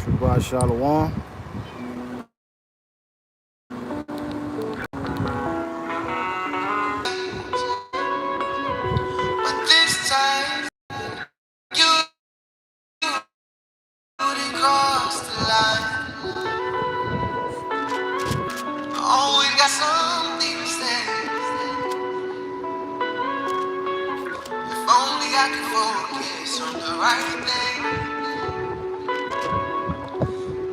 Shabbat Shalom. But this time you didn't cross the line. Always got something to say. If only I could focus on the right thing.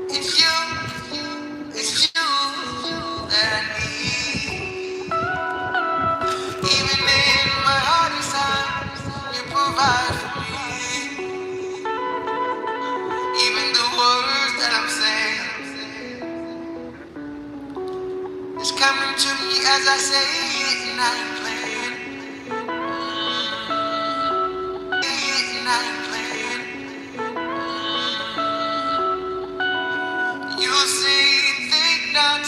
It's you that I need. Even in my hardest times, you provide for me. Even the words that I'm saying is coming to me as I say it, and I ain't playing. You say, think not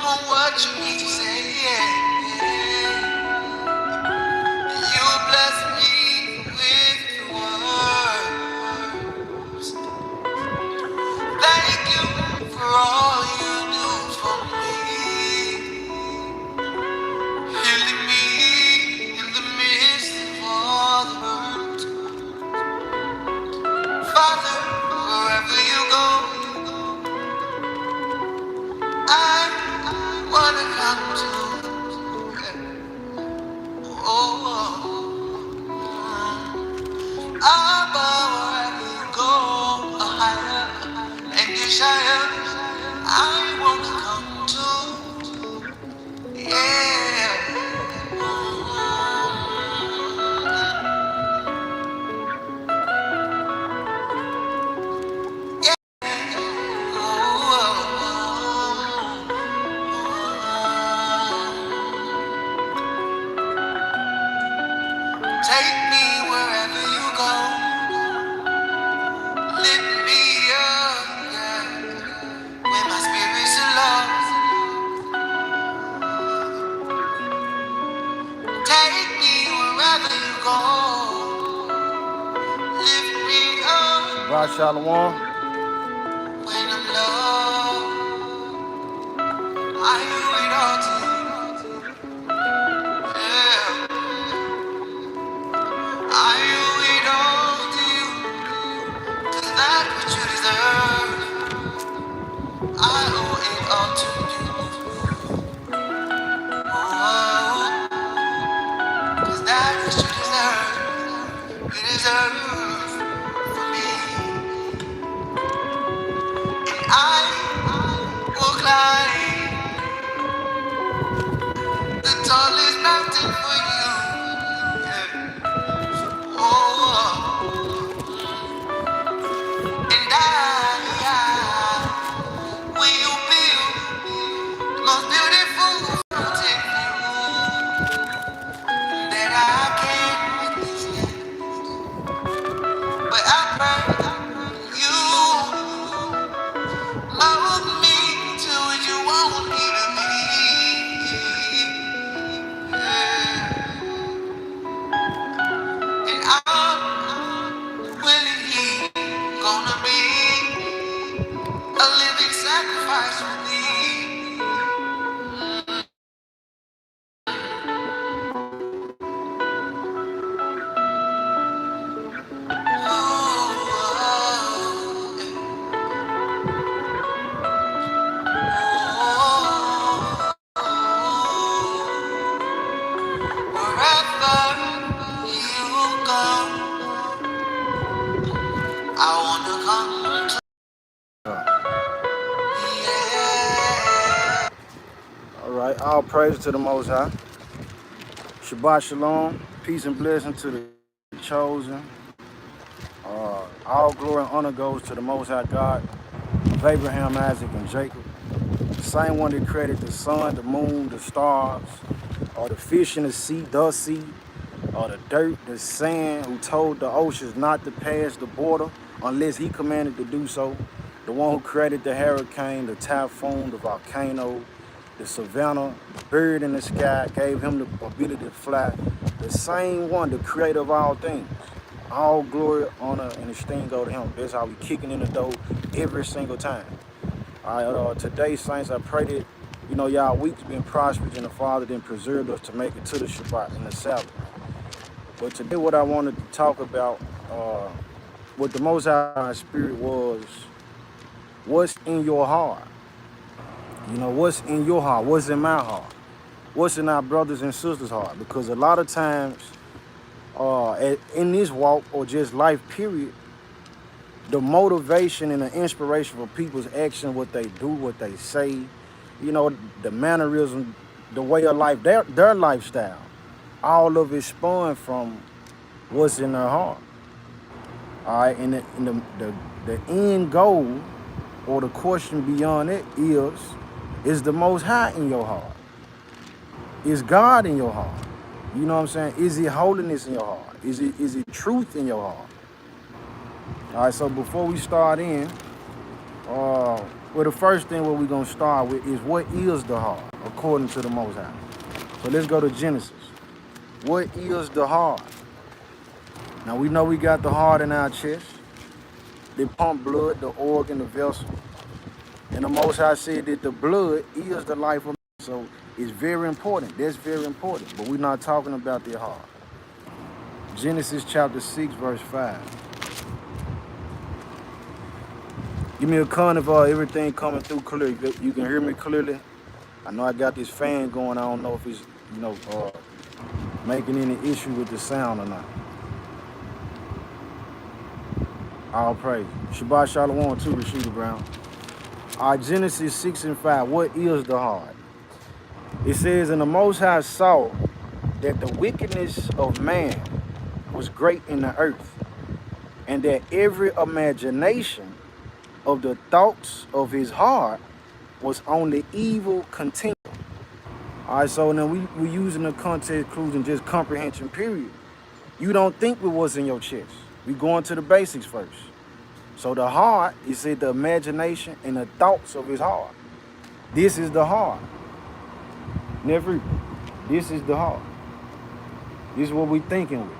on what you need to say. Yeah. You bless me with words. Thank you for all you do for me. Healing me in the midst of all the burdens. Father, wherever you go, I wanna come to. Oh, above wherever you go, higher and desire, I wanna come to. Yeah. Take me wherever you go. Lift me up, yeah. When my spirit's low. Take me wherever you go. Lift me up. Shabbat Shalom. When I'm low, I owe it all to you. Yeah. I owe it all to you. 'Cause that's what you deserve. I owe it all to you. Oh, 'cause that's what you deserve. You deserve for me. And I will climb the tallest mountain for you. Yeah. Oh, and I will build the most beautiful mountain that I can witness. But I pray you mold me to what you want me to be. Yeah. And I'm willingly gonna be a living sacrifice for thee. Wherever you go, I wanna come to. Yeah. All right, all praise to the Most High. Shabbat Shalom. Peace and blessing to the chosen. All glory and honor goes to the Most High God of Abraham, Isaac, and Jacob. The same one that created the sun, the moon, the stars, or the fish in the sea, or the dirt, the sand, who told the oceans not to pass the border unless he commanded to do so. The one who created the hurricane, the typhoon, the volcano, the savannah, the bird in the sky, gave him the ability to fly. The same one, the creator of all things. All glory, honor, and esteem go to him. That's how we kicking in the door, every single time. All right, today, saints, I pray that, y'all week's been prosperous and the Father then preserved us to make it to the Shabbat and the Sabbath. But today what I wanted to talk about, what the Most High Spirit was, what's in your heart? What's in your heart? What's in my heart? What's in our brothers and sisters' heart? Because a lot of times, in this walk or just life period, the motivation and the inspiration for people's action, what they do, what they say, the mannerism, the way of life, their lifestyle, all of it spun from what's in their heart. All right, and the end goal or the question beyond it is the Most High in your heart? Is God in your heart? You know what I'm saying? Is it holiness in your heart? Is it truth in your heart? All right, so before we start in, well, the first thing what we're going to start with is what is the heart according to the Most High? So let's go to Genesis. What is the heart? Now, we know we got the heart in our chest. They pump blood, the organ, the vessel. And the Most High said that the blood is the life of man. So it's very important. That's very important. But we're not talking about the heart. Genesis chapter 6, verse 5. Give me a con if everything coming through clear. You can hear me clearly. I know I got this fan going. I don't know if it's, making any issue with the sound or not. All praise. Shabbat Shalom to Rashida Brown. All right, Genesis 6 and 5. What is the heart? It says, and the Most High saw that the wickedness of man was great in the earth, and that every imagination of the thoughts of his heart was only evil continually. All right, so now we're using the context clues and just comprehension period. You don't think with what's in your chest. We going to the basics first. So the heart, it said the imagination and the thoughts of his heart. This is the heart. Never. This is the heart. This is what we're thinking with.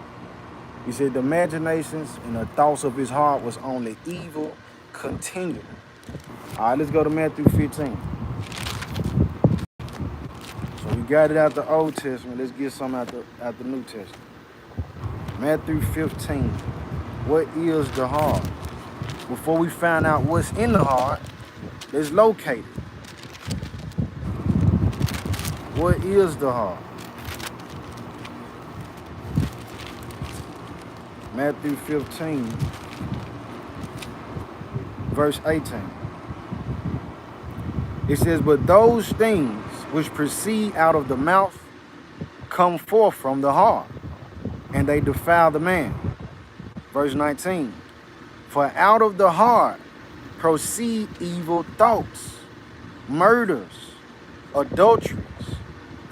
He said the imaginations and the thoughts of his heart was only evil continually. All right, let's go to Matthew 15. So we got it out the Old Testament. Let's get some out the New Testament. Matthew 15. What is the heart? Before we find out what's in the heart, let's locate it. What is the heart? Matthew 15, verse 18. It says, but those things which proceed out of the mouth come forth from the heart, and they defile the man. Verse 19. For out of the heart proceed evil thoughts, murders, adulteries,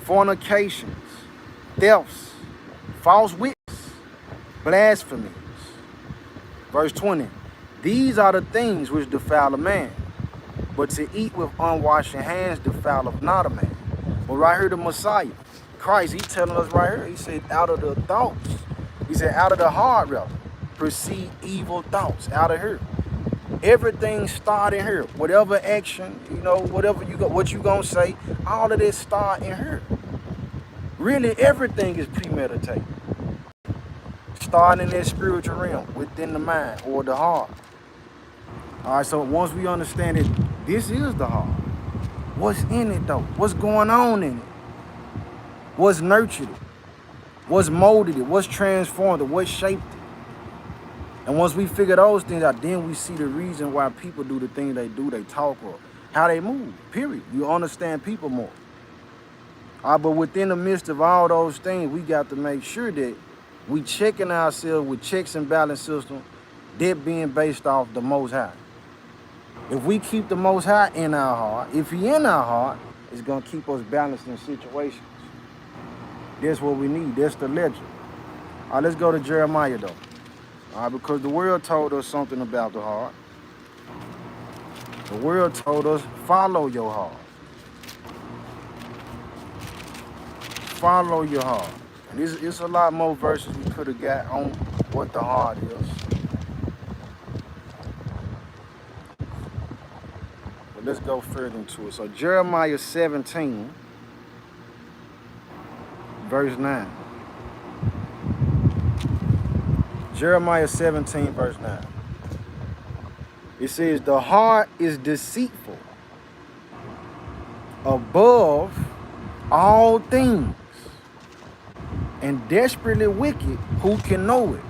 fornications, thefts, false witness, blasphemies. Verse 20. These are the things which defile a man, but to eat with unwashed hands defileth not a man. But right here, the Messiah, Christ, he's telling us right here, he said, out of the thoughts, he said, out of the heart, rather, proceed evil thoughts. Out of here. Everything start in here. Whatever action, whatever what you gonna say, all of this start in here. Really, everything is premeditated. Starting in that spiritual realm, within the mind or the heart. All right, so once we understand it, this is the heart. What's in it though? What's going on in it? What's nurtured it? What's molded it? What's transformed it? What shaped it? And once we figure those things out, then we see the reason why people do the things they do, they talk, or how they move, period. You understand people more. But within the midst of all those things, we got to make sure that we checking ourselves with checks and balance system, that being based off the Most High. If we keep the Most High in our heart, if he in our heart, it's going to keep us balanced in situations. That's what we need. That's the legend. All right, let's go to Jeremiah, though. All right, because the world told us something about the heart. The world told us, follow your heart. Follow your heart. And it's a lot more verses we could have got on what the heart is. let's go further into it. So Jeremiah 17, verse 9. Jeremiah 17, verse 9. It says, the heart is deceitful above all things and desperately wicked. Who can know it?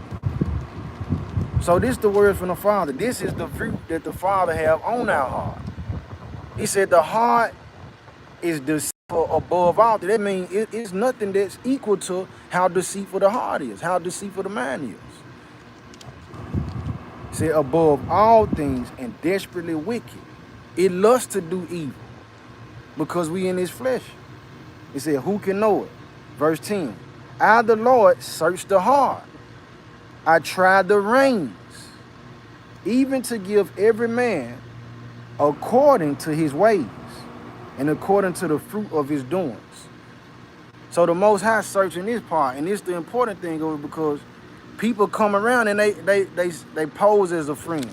So this is the word from the Father. This is the fruit that the Father have on our heart. He said the heart is deceitful above all things. That means it's nothing that's equal to how deceitful the heart is, how deceitful the mind is. He said above all things and desperately wicked. It lusts to do evil because we in his flesh. He said, who can know it? Verse 10. I, the Lord, search the heart. I try the reins, even to give every man according to his ways and according to the fruit of his doings. So the Most High searching this part, and this the important thing is because people come around and they pose as a friend.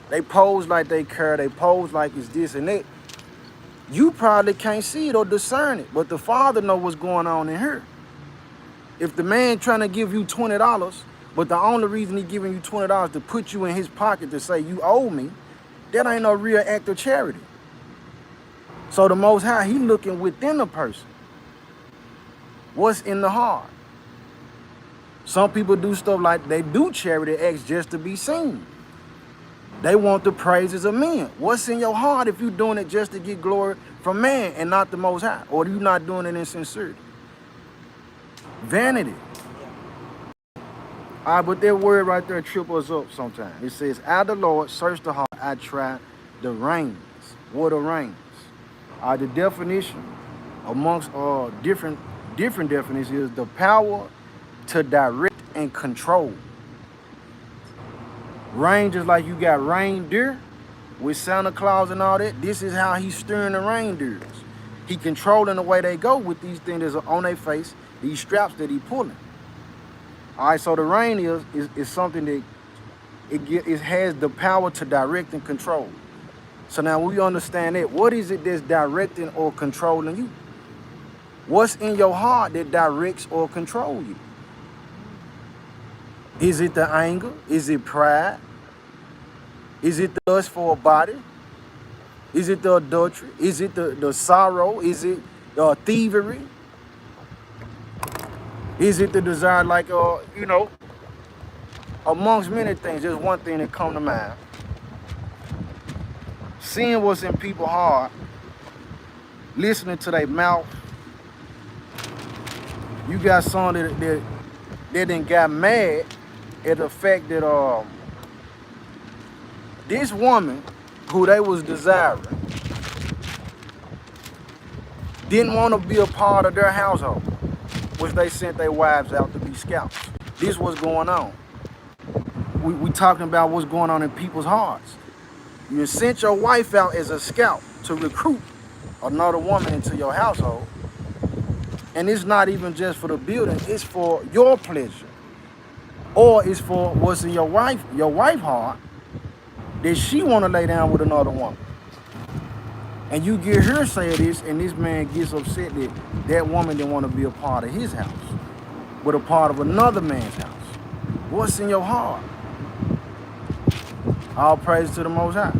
They pose like they care. They pose like it's this and that. You probably can't see it or discern it, but the Father knows what's going on in here. If the man trying to give you $20, but the only reason he giving you $20 to put you in his pocket to say you owe me, that ain't no real act of charity. So the Most High, he looking within a person. What's in the heart? Some people do stuff like they do charity acts just to be seen. They want the praises of men. What's in your heart if you're doing it just to get glory from man and not the Most High? Or you're not doing it in sincerity? Vanity. All right, but that word right there triples up sometimes. It says, I, the Lord, search the heart. I try the reins. What are reins? The definition amongst different definitions is the power to direct and control. Rain, just like you got reindeer with Santa Claus and all that. This is how he's steering the reindeers. He controlling the way they go with these things that are on their face, these straps that he pulling. All right, so the rein is something that it has the power to direct and control. So now we understand that. What is it that's directing or controlling you? What's in your heart that directs or controls you? Is it the anger? Is it pride? Is it the lust for a body? Is it the adultery? Is it the sorrow? Is it thievery? Is it the desire, like, amongst many things, there's one thing that come to mind. Seeing what's in people's heart, listening to their mouth. You got some that done got mad at the fact that this woman who they was desiring didn't want to be a part of their household, which they sent their wives out to be scouts. This was going on. We talking about what's going on in people's hearts. You sent your wife out as a scout to recruit another woman into your household. And it's not even just for the building, it's for your pleasure. Or it's for what's in your wife heart, that she want to lay down with another woman. And you get her say this, and this man gets upset that that woman didn't want to be a part of his house, but a part of another man's house. What's in your heart? All praise to the Most High.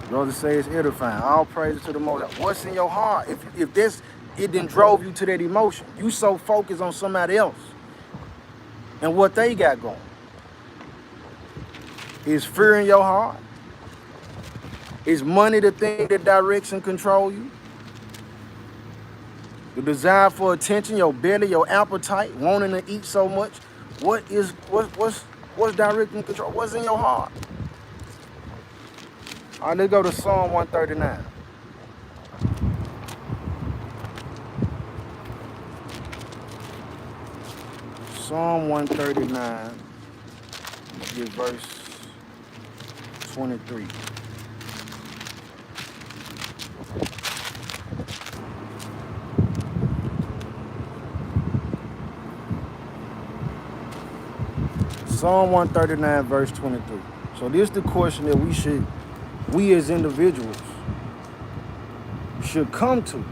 Brother says it's edifying. All praise to the Most High. What's in your heart? If this, it then drove you to that emotion. You so focused on somebody else and what they got going. Is fear in your heart? Is money the thing that directs and control you? The desire for attention, your belly, your appetite, wanting to eat so much. What's directing and control? What's in your heart? All right, let's go to Psalm 139. Psalm 139, get verse 23. Psalm 139, verse 23. So this is the question that we should we as individuals should come to.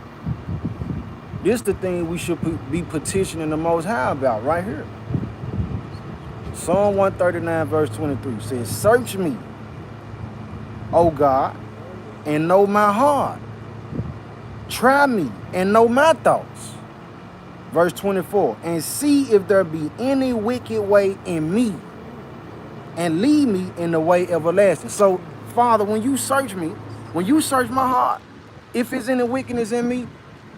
This the thing we should be petitioning the Most High about right here. Psalm 139 verse 23 says, search me, O God, and know my heart. Try me and know my thoughts. Verse 24, and see if there be any wicked way in me, and lead me in the way everlasting. So, Father, when you search me, when you search my heart, if there's any wickedness in me,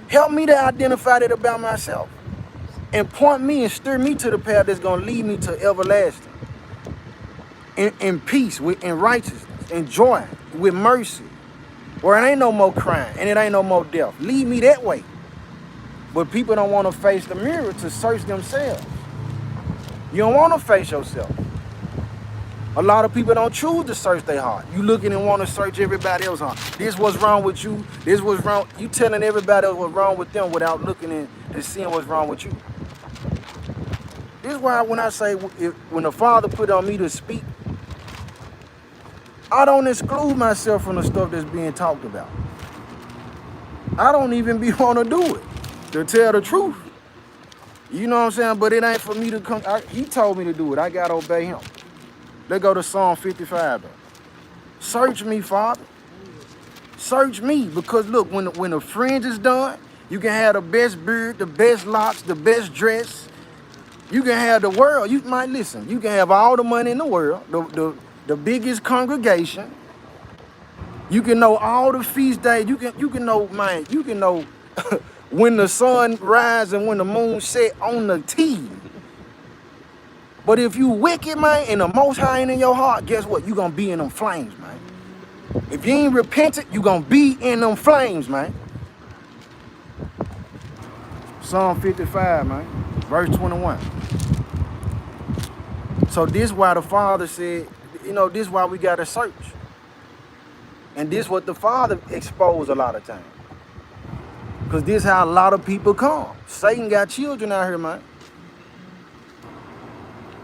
help me to identify that about myself. And point me and steer me to the path that's going to lead me to everlasting. In peace, in righteousness, in joy, with mercy. Where it ain't no more crime and it ain't no more death. Lead me that way. But people don't want to face the mirror to search themselves. You don't want to face yourself. A lot of people don't choose to search their heart. You looking and want to search everybody else's heart. This was wrong with you. This was wrong. You telling everybody else what's wrong with them without looking and seeing what's wrong with you. This is why when I say, when the Father put on me to speak, I don't exclude myself from the stuff that's being talked about. I don't even want to do it, to tell the truth. You know what I'm saying? But it ain't for me to come. He told me to do it. I got to obey him. Let's go to Psalm 55. Though. Search me, Father. Search me. Because look, when the fringe is done, you can have the best beard, the best locks, the best dress. You can have the world. You might listen. You can have all the money in the world, the biggest congregation. You can know all the feast days. You can know, man, you can know when the sun rises and when the moon set on the T. But if you wicked, man, and the Most High ain't in your heart, guess what? You gonna be in them flames, man. If you ain't repentant, you gonna be in them flames, man. Psalm 55, man, verse 21. So this why the Father said, you know, this why we gotta search. And this what the Father exposed a lot of times. Because this how a lot of people come. Satan got children out here, man.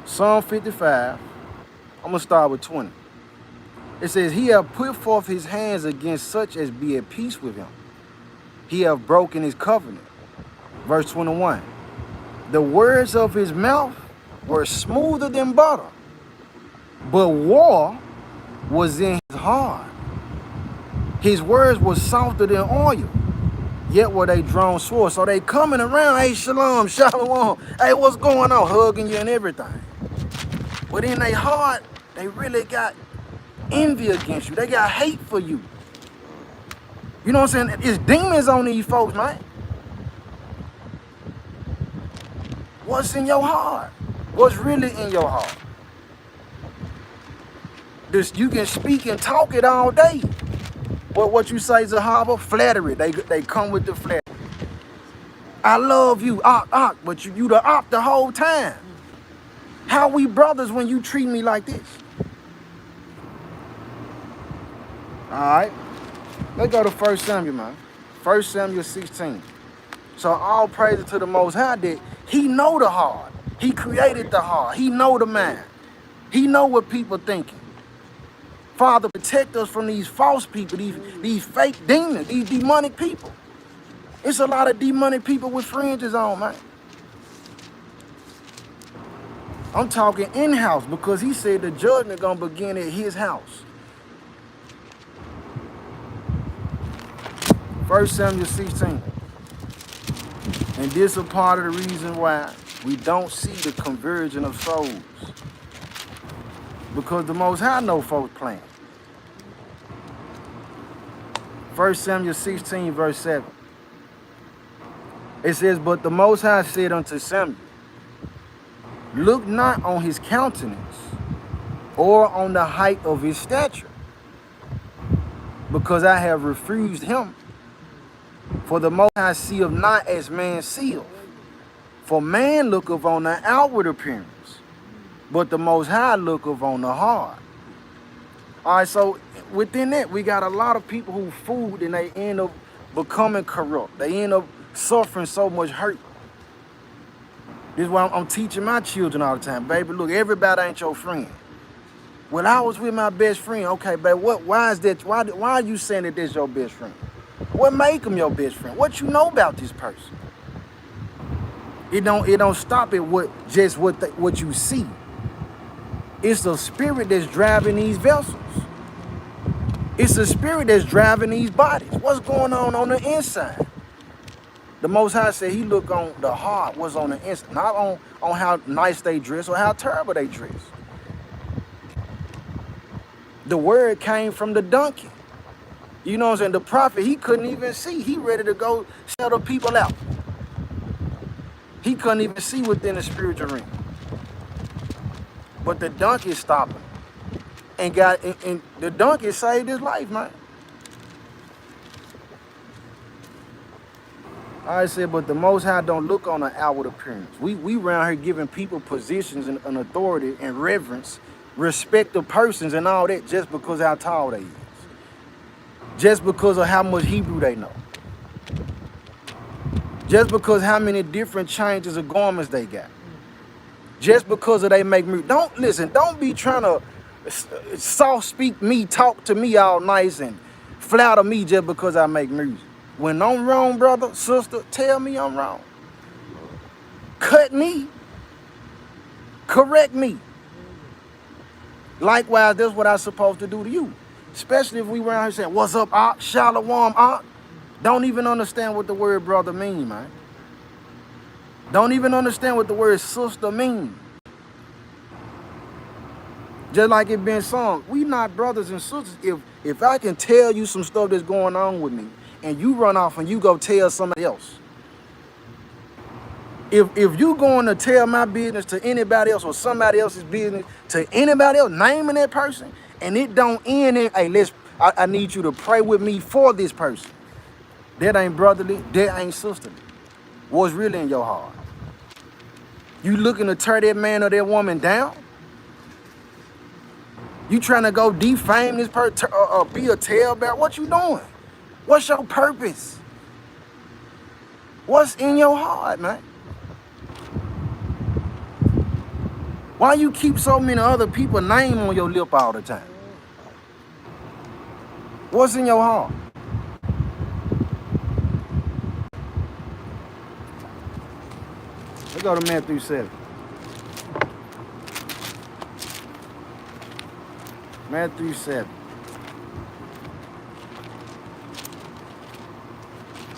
Psalm 55, I'm gonna start with 20. It says, he hath put forth his hands against such as be at peace with him. He hath broken his covenant. Verse 21, the words of his mouth were smoother than butter, but war was in his heart. His words were softer than oil, yet were they drawn swords. So they coming around, hey, shalom, shalom, hey, what's going on, hugging you and everything. But in their heart, they really got envy against you. They got hate for you. You know what I'm saying? It's demons on these folks, man. What's in your heart? What's really in your heart? You can speak and talk it all day. But what you say, Zahaba, flattery. They come with the flattery. I love you, but you the op the whole time. How we brothers when you treat me like this? All right. Let's go to 1 Samuel, man. 1 Samuel 16. So all praises to the Most High that he know the heart. He created the heart. He know the mind. He know what people thinking. Father, protect us from these false people, these fake demons, these demonic people. It's a lot of demonic people with fringes on, man. I'm talking in-house because he said the judgment gonna begin at his house. 1 Samuel 16. And this is a part of the reason why we don't see the conversion of souls. Because the Most High know folks' plan. 1 Samuel 16, verse 7. It says, but the Most High said unto Samuel, look not on his countenance or on the height of his stature, because I have refused him. For the Most High seeth not as man seeth. For man looketh on the outward appearance, but the Most High looketh on the heart. All right, so within that, we got a lot of people who fooled and they end up becoming corrupt. They end up suffering so much hurt. This is why I'm teaching my children all the time. Baby, look, everybody ain't your friend. Well, I was with my best friend. Okay, but why is that? Why are you saying that that's your best friend? What make him your best friend? What you know about this person? It don't stop at what you see. It's the spirit that's driving these vessels. It's the spirit that's driving these bodies. What's going on the inside? The Most High said he look on the heart, what's on the inside, not on how nice they dress or how terrible they dress. The word came from the donkey. You know what I'm saying? The prophet, he couldn't even see. He ready to go sell the people out. He couldn't even see within the spiritual realm. But the donkey stopped him. And the donkey saved his life, man. I said, but the Most High don't look on the outward appearance. We around here giving people positions and authority and reverence, respect of persons and all that just because how tall they is. Just because of how much Hebrew they know. Just because how many different changes of garments they got. Just because of they make music. Don't be trying to soft speak me, talk to me all nice and flatter me just because I make music. When I'm wrong, brother, sister, tell me I'm wrong. Cut me. Correct me. Likewise, that's what I'm supposed to do to you. Especially if we around here saying, what's up, Ak? Shalom, Ak? Don't even understand what the word brother mean, man. Don't even understand what the word sister mean. Just like it been sung, we not brothers and sisters. If I can tell you some stuff that's going on with me, and you run off and you go tell somebody else. If you going to tell my business to anybody else or somebody else's business to anybody else, naming that person, and it don't end in, hey, I need you to pray with me for this person. That ain't brotherly, that ain't sisterly. What's really in your heart? You looking to tear that man or that woman down? You trying to go defame this person, be a talebearer? What you doing? What's your purpose? What's in your heart, man? Why you keep so many other people's name on your lip all the time? What's in your heart? Let's go to Matthew 7. Matthew 7.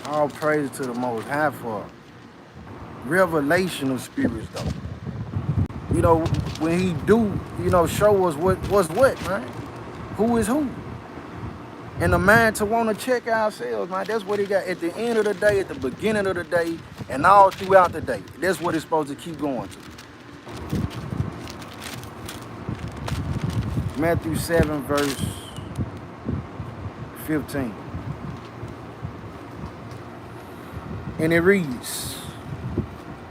All praise to the Most High for revelation of spirits, though. You know, when he do, show us what's what, man. Who is who. And the mind to want to check ourselves, man. That's what he got at the end of the day, at the beginning of the day, and all throughout the day. That's what it's supposed to keep going to. Matthew 7, verse 15. And it reads,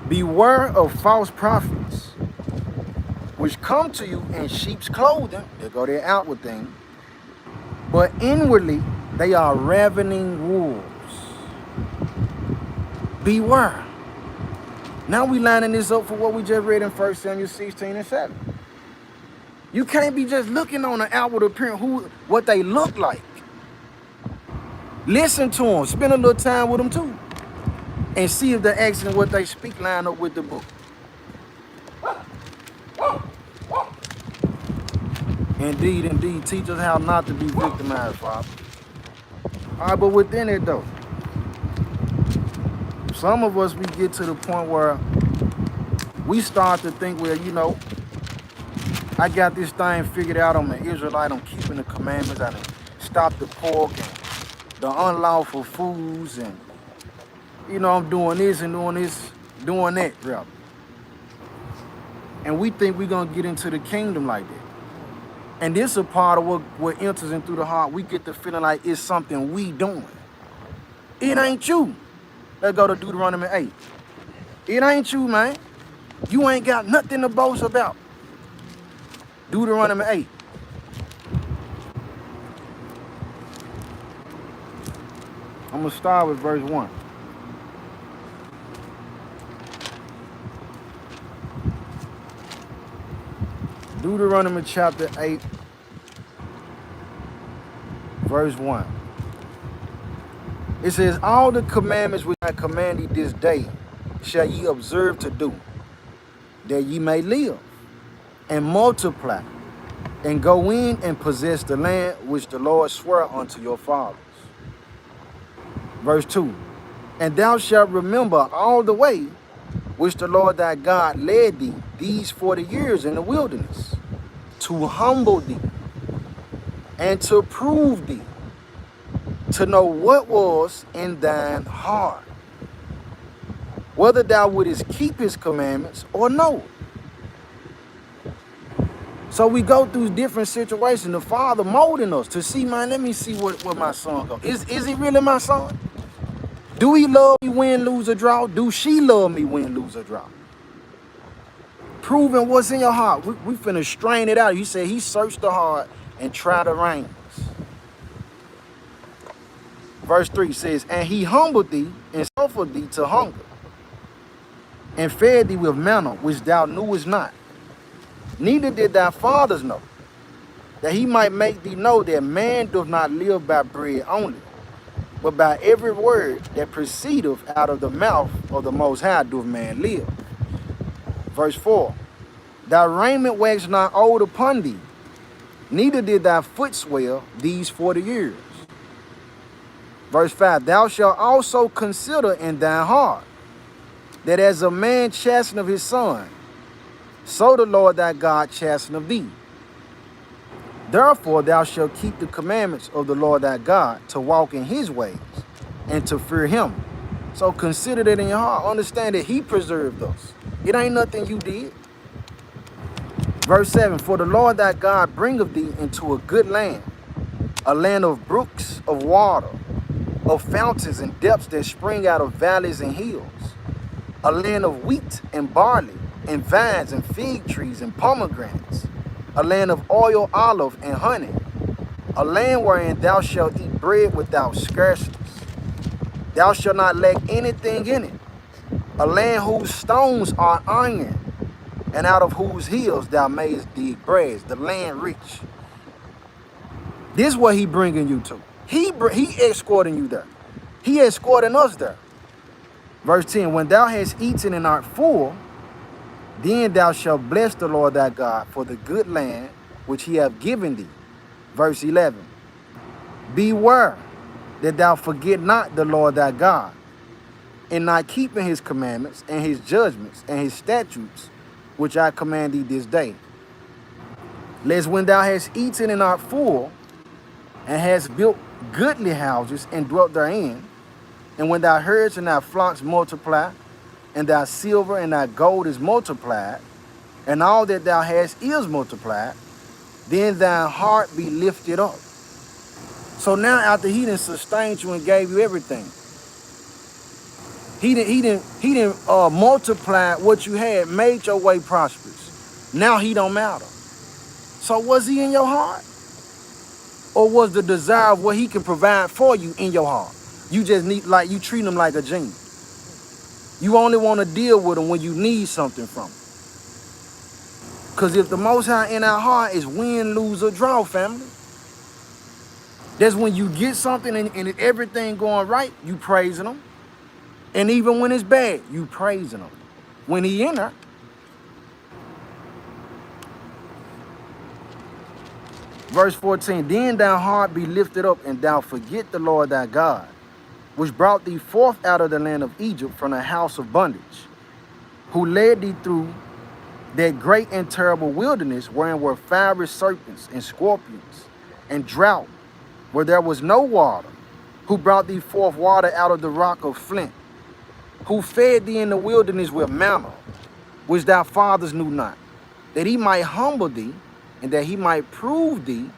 beware of false prophets, which come to you in sheep's clothing. There go their outward thing. But inwardly, they are ravening wolves. Beware. Now we lining this up for what we just read in 1 Samuel 16 and 7. You can't be just looking on the outward appearance, what they look like. Listen to them. Spend a little time with them too. And see if the actions what they speak line up with the book. Indeed, indeed, teach us how not to be victimized, Father. All right, but within it though, some of us, we get to the point where we start to think, well, I got this thing figured out. I'm an Israelite. I'm keeping the commandments. I done stopped the pork and the unlawful foods, and I'm doing this and doing that, rather. And we think we're gonna get into the kingdom like that. And this is a part of what enters in through the heart. We get the feeling like it's something we doing. It ain't you. Let's go to Deuteronomy 8. It ain't you, man. You ain't got nothing to boast about. Deuteronomy 8. I'm going to start with verse 1. Deuteronomy chapter 8, verse 1. It says, all the commandments which I command thee this day shall ye observe to do, that ye may live and multiply, and go in and possess the land which the Lord sware unto your fathers. Verse 2. And thou shalt remember all the way which the Lord thy God led thee these 40 years in the wilderness, to humble thee and to prove thee, to know what was in thine heart, whether thou wouldest keep his commandments or no. So we go through different situations. The Father molding us to see, man, let me see where my son goes. Is he really my son? Do he love me, win, lose, or draw? Do she love me, win, lose, or draw? Proving what's in your heart. We finna strain it out. He said he searched the heart and tried the reins. Verse 3 says, and he humbled thee and suffered thee to hunger, and fed thee with manna which thou knewest not, neither did thy fathers know, that he might make thee know that man doth not live by bread only, but by every word that proceedeth out of the mouth of the Most High doth man live. Verse 4, thy raiment waxed not old upon thee, neither did thy foot swell these 40 years. Verse 5, thou shalt also consider in thine heart, that as a man chasteneth his son, so the Lord thy God chasteneth thee. Therefore thou shalt keep the commandments of the Lord thy God, to walk in his ways, and to fear him. So consider that in your heart. Understand that he preserved us. It ain't nothing you did. Verse 7, for the Lord thy God bringeth thee into a good land, a land of brooks of water, of fountains and depths that spring out of valleys and hills, a land of wheat and barley, and vines and fig trees and pomegranates, a land of oil, olive, and honey, a land wherein thou shalt eat bread without scarceness. Thou shalt not lack anything in it, a land whose stones are iron, and out of whose hills thou mayest dig bread, the land rich. This is what he bringing you to. He escorting you there. He escorting us there. Verse 10, when thou hast eaten and art full, then thou shalt bless the Lord thy God for the good land which he hath given thee. Verse 11, beware that thou forget not the Lord thy God, in not keeping his commandments and his judgments and his statutes, which I command thee this day. Lest when thou hast eaten and art full, and hast built goodly houses and dwelt therein, and when thy herds and thy flocks multiply, and thy silver and thy gold is multiplied, and all that thou hast is multiplied, then thy heart be lifted up. So now after he done sustained you and gave you everything, he didn't multiply what you had, made your way prosperous. Now he don't matter. So was he in your heart? Or was the desire of what he can provide for you in your heart? You just need, like, you treat him like a genie. You only want to deal with him when you need something from him. Because if the Most High in our heart is win, lose, or draw, family, that's when you get something and everything going right, you praising him. And even when it's bad, you praising him. When he in there. Verse 14, then thy heart be lifted up, and thou forget the Lord thy God, which brought thee forth out of the land of Egypt from the house of bondage, who led thee through that great and terrible wilderness, wherein were fiery serpents and scorpions, and drought, where there was no water, who brought thee forth water out of the rock of flint, who fed thee in the wilderness with manna, which thy fathers knew not, that he might humble thee, and that he might prove thee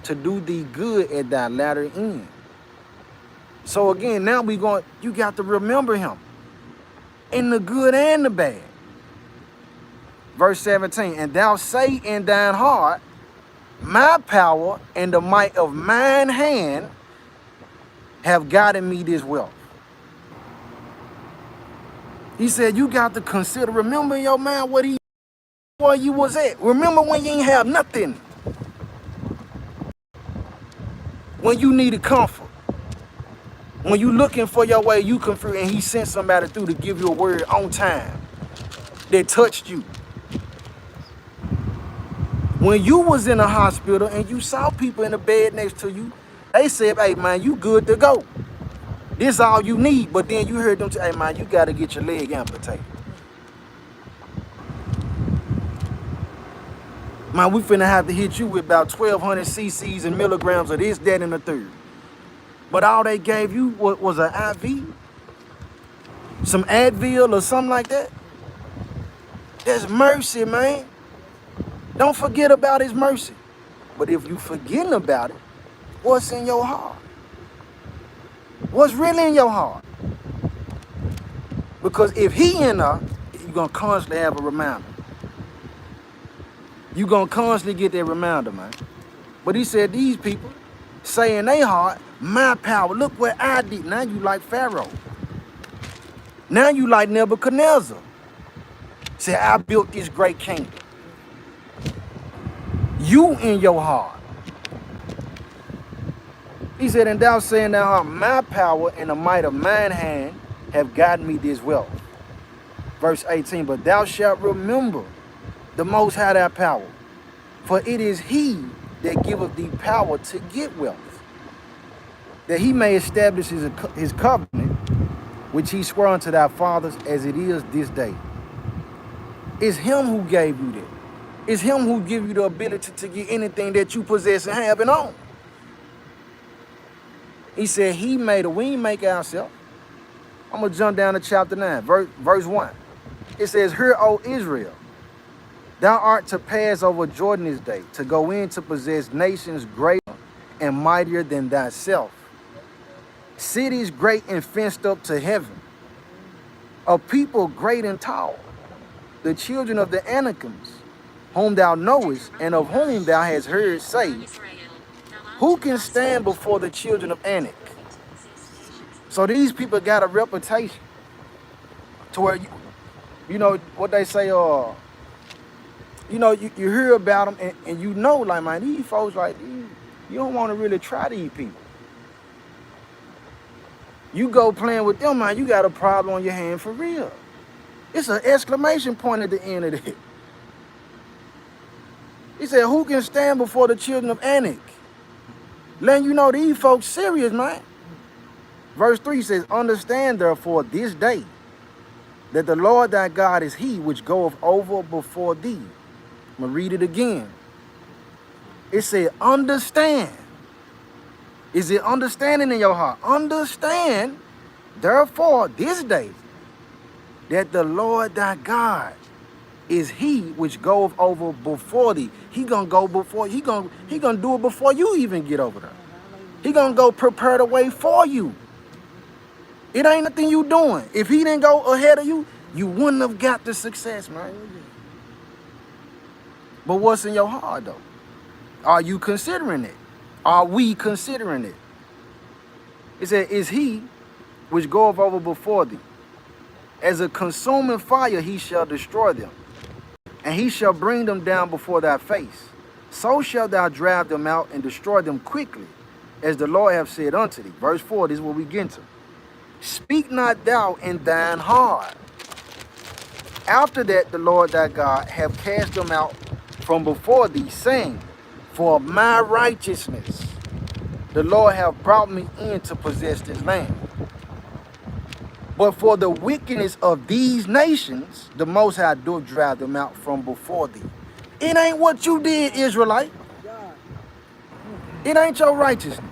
to do thee good at thy latter end. So again, now you got to remember him in the good and the bad. Verse 17, and thou say in thine heart, my power and the might of mine hand have gotten me this wealth. He said, you got to consider, remember your man, what he where you was at. Remember when you ain't have nothing. When you needed comfort. When you looking for your way, you confused, and he sent somebody through to give you a word on time that touched you. When you was in a hospital and you saw people in the bed next to you, they said, hey man, you good to go. This all you need. But then you heard them say, hey man, you gotta get your leg amputated. Man, we finna have to hit you with about 1,200 cc's and milligrams of this, that, and the third. But all they gave you was an IV, some Advil or something like that. That's mercy, man. Don't forget about his mercy. But if you forgetting about it, what's in your heart? What's really in your heart? Because if he in there, you're gonna constantly have a reminder. You're gonna constantly get that reminder, man. But he said these people say in their heart, my power, look what I did. Now you like Pharaoh. Now you like Nebuchadnezzar. Say, I built this great kingdom. You in your heart. He said, and thou saying thou heart, my power and the might of mine hand have gotten me this wealth. Verse 18, but thou shalt remember the Most High thy power, for it is he that giveth thee power to get wealth, that he may establish his covenant, which he swore unto thy fathers as it is this day. It's him who gave you that. It's him who give you the ability to get anything that you possess and have and own. He said he made it. We ain't make it ourselves. I'm going to jump down to chapter 9, verse 1. It says, hear, O Israel, thou art to pass over Jordan this day, to go in to possess nations greater and mightier than thyself, cities great and fenced up to heaven, a people great and tall, the children of the Anakims, whom thou knowest, and of whom thou hast heard say, who can stand before the children of Anak? So these people got a reputation to where, you know what they say, you hear about them and you know, like, man, these folks, like, you don't want to really try these people. You go playing with them, man, you got a problem on your hand for real. It's an exclamation point at the end of it. He said, who can stand before the children of Anak? Letting you know these folks serious, man. Verse 3 says, understand therefore this day that the Lord thy God is he which goeth over before thee. I'm going to read it again. It said, understand. Is it understanding in your heart? Understand, therefore, this day, that the Lord thy God is he which goeth over before thee. He gonna go before, he gonna do it before you even get over there. He gonna go prepare the way for you. It ain't nothing you doing. If he didn't go ahead of you, you wouldn't have got the success, man. But what's in your heart, though? Are you considering it? Are we considering it? It said, is he which goeth over before thee. As a consuming fire he shall destroy them, and he shall bring them down before thy face. So shalt thou drive them out and destroy them quickly, as the Lord hath said unto thee. Verse 4, this is what we get to. Speak not thou in thine heart. After that the Lord thy God hath cast them out from before thee, saying, for my righteousness the Lord hath brought me in to possess this land. But for the wickedness of these nations, the Most High doth drive them out from before thee. It ain't what you did, Israelite. It ain't your righteousness.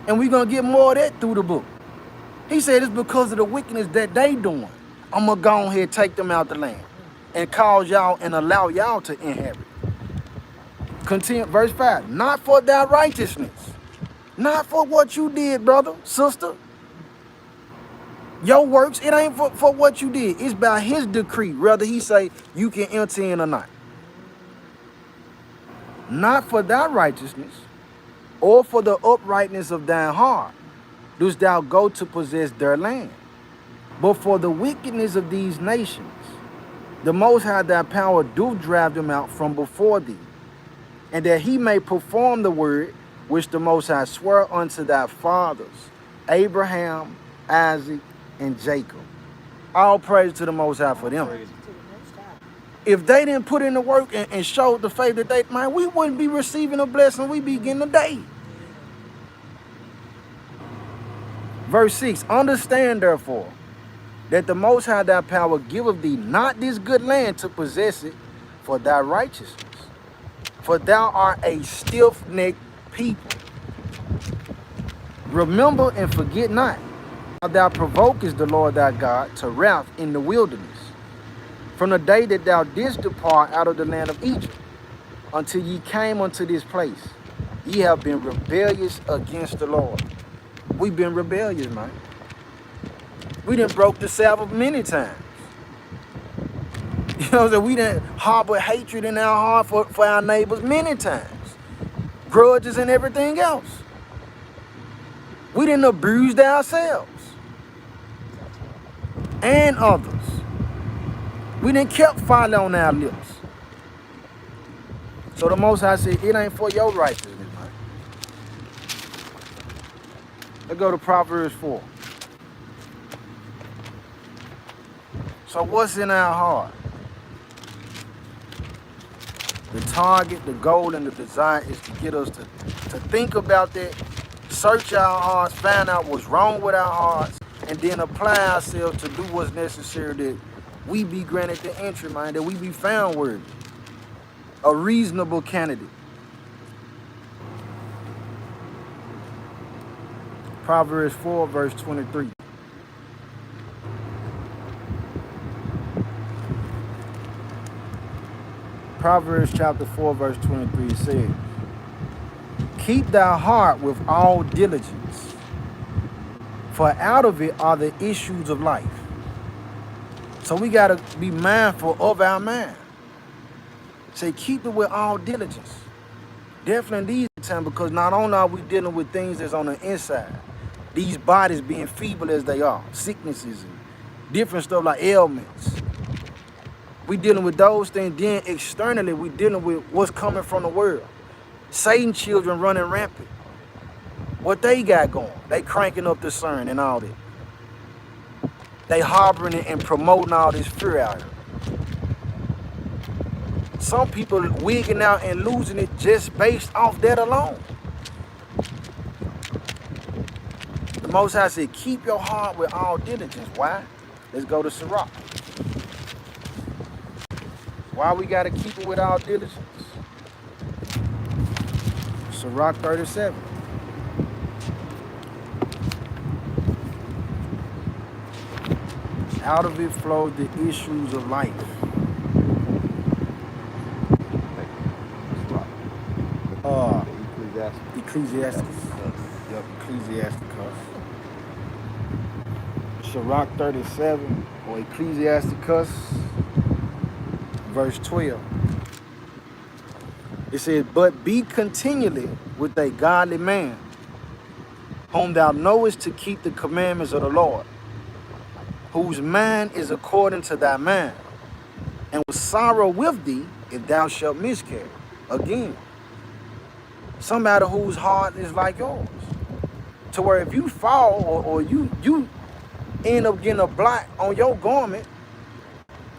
And we're going to get more of that through the book. He said it's because of the wickedness that they doing. I'm going to go ahead and take them out the land and cause y'all and allow y'all to inherit. Continue, verse 5. Not for thy righteousness. Not for what you did, brother, sister. Your works, it ain't for what you did. It's by his decree, whether he say you can enter in or not. Not for thy righteousness, or for the uprightness of thine heart, dost thou go to possess their land. But for the wickedness of these nations, The Most High thy power do drive them out from before thee, and that he may perform the word which the Most High swore unto thy fathers, Abraham, Isaac, and Jacob. All praise to the Most High for them. If they didn't put in the work and show the faith that they, man, we wouldn't be receiving a blessing we be getting today. Verse 6, understand therefore that the Most High thy power giveth thee not this good land to possess it for thy righteousness. For thou art a stiff-necked people. Remember and forget not how thou provokest the Lord thy God to wrath in the wilderness, from the day that thou didst depart out of the land of Egypt, until ye came unto this place. Ye have been rebellious against the Lord. We've been rebellious, man. We done broke the Sabbath many times. You know what I'm saying? We done harbor hatred in our heart for our neighbors many times. Grudges and everything else. We didn't abuse ourselves and others. We didn't kept fire on our lips. So the Most High said, it ain't for your righteousness, man. Let's go to Proverbs 4. So what's in our heart? The target, the goal, and the desire is to get us to think about that, search our hearts, find out what's wrong with our hearts, and then apply ourselves to do what's necessary that we be granted the entry, man, that we be found worthy, a reasonable candidate. Proverbs 4, verse 23. Proverbs chapter 4, verse 23 says, keep thy heart with all diligence, for out of it are the issues of life. So we got to be mindful of our mind. Say, keep it with all diligence. Definitely these times, because not only are we dealing with things that's on the inside, these bodies being feeble as they are, sicknesses and different stuff like ailments. We dealing with those things. Then externally, we dealing with what's coming from the world. Satan children running rampant. What they got going? They cranking up the CERN and all that. They harboring it and promoting all this fear out here. Some people wigging out and losing it just based off that alone. The Most High said, keep your heart with all diligence. Why? Let's go to Sirach. Why we got to keep it with all diligence? Sirach 37. Out of it flow the issues of life. Ecclesiastes. Yep, Ecclesiasticus. Sirach 37 or Ecclesiasticus, verse 12. It says, but be continually with a godly man, whom thou knowest to keep the commandments of the Lord, whose mind is according to thy mind, and will sorrow with thee if thou shalt miscarry. Again, somebody whose heart is like yours, to where if you fall or you end up getting a blot on your garment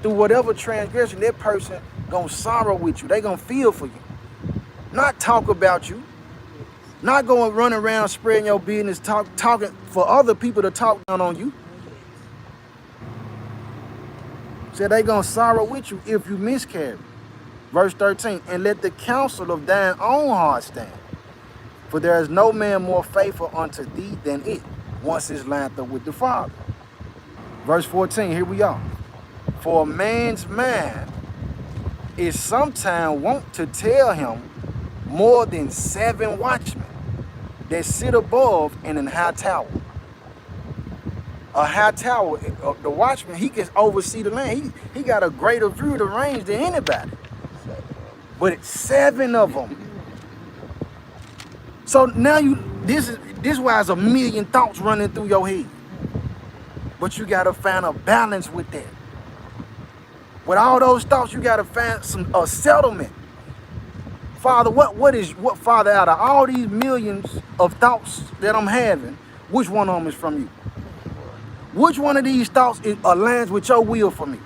through whatever transgression, that person gonna sorrow with you. They gonna feel for you, not talk about you, not going run around spreading your business, talking for other people to talk down on you. So they gonna sorrow with you if you miscarry. Verse 13, and let the counsel of thine own heart stand, for there is no man more faithful unto thee than it, once it's lined up with the Father. Verse 14, here we are. For a man's mind is sometime wont to tell him more than 7 watchmen that sit above in an high tower. A high tower, the watchman, he can oversee the land. He got a greater view of the range than anybody. But it's 7 of them. So now this is why there's a million thoughts running through your head. But you gotta find a balance with that. With all those thoughts, you gotta find a settlement. Father, what Father, out of all these millions of thoughts that I'm having, which one of them is from you? Which one of these thoughts aligns with your will for me?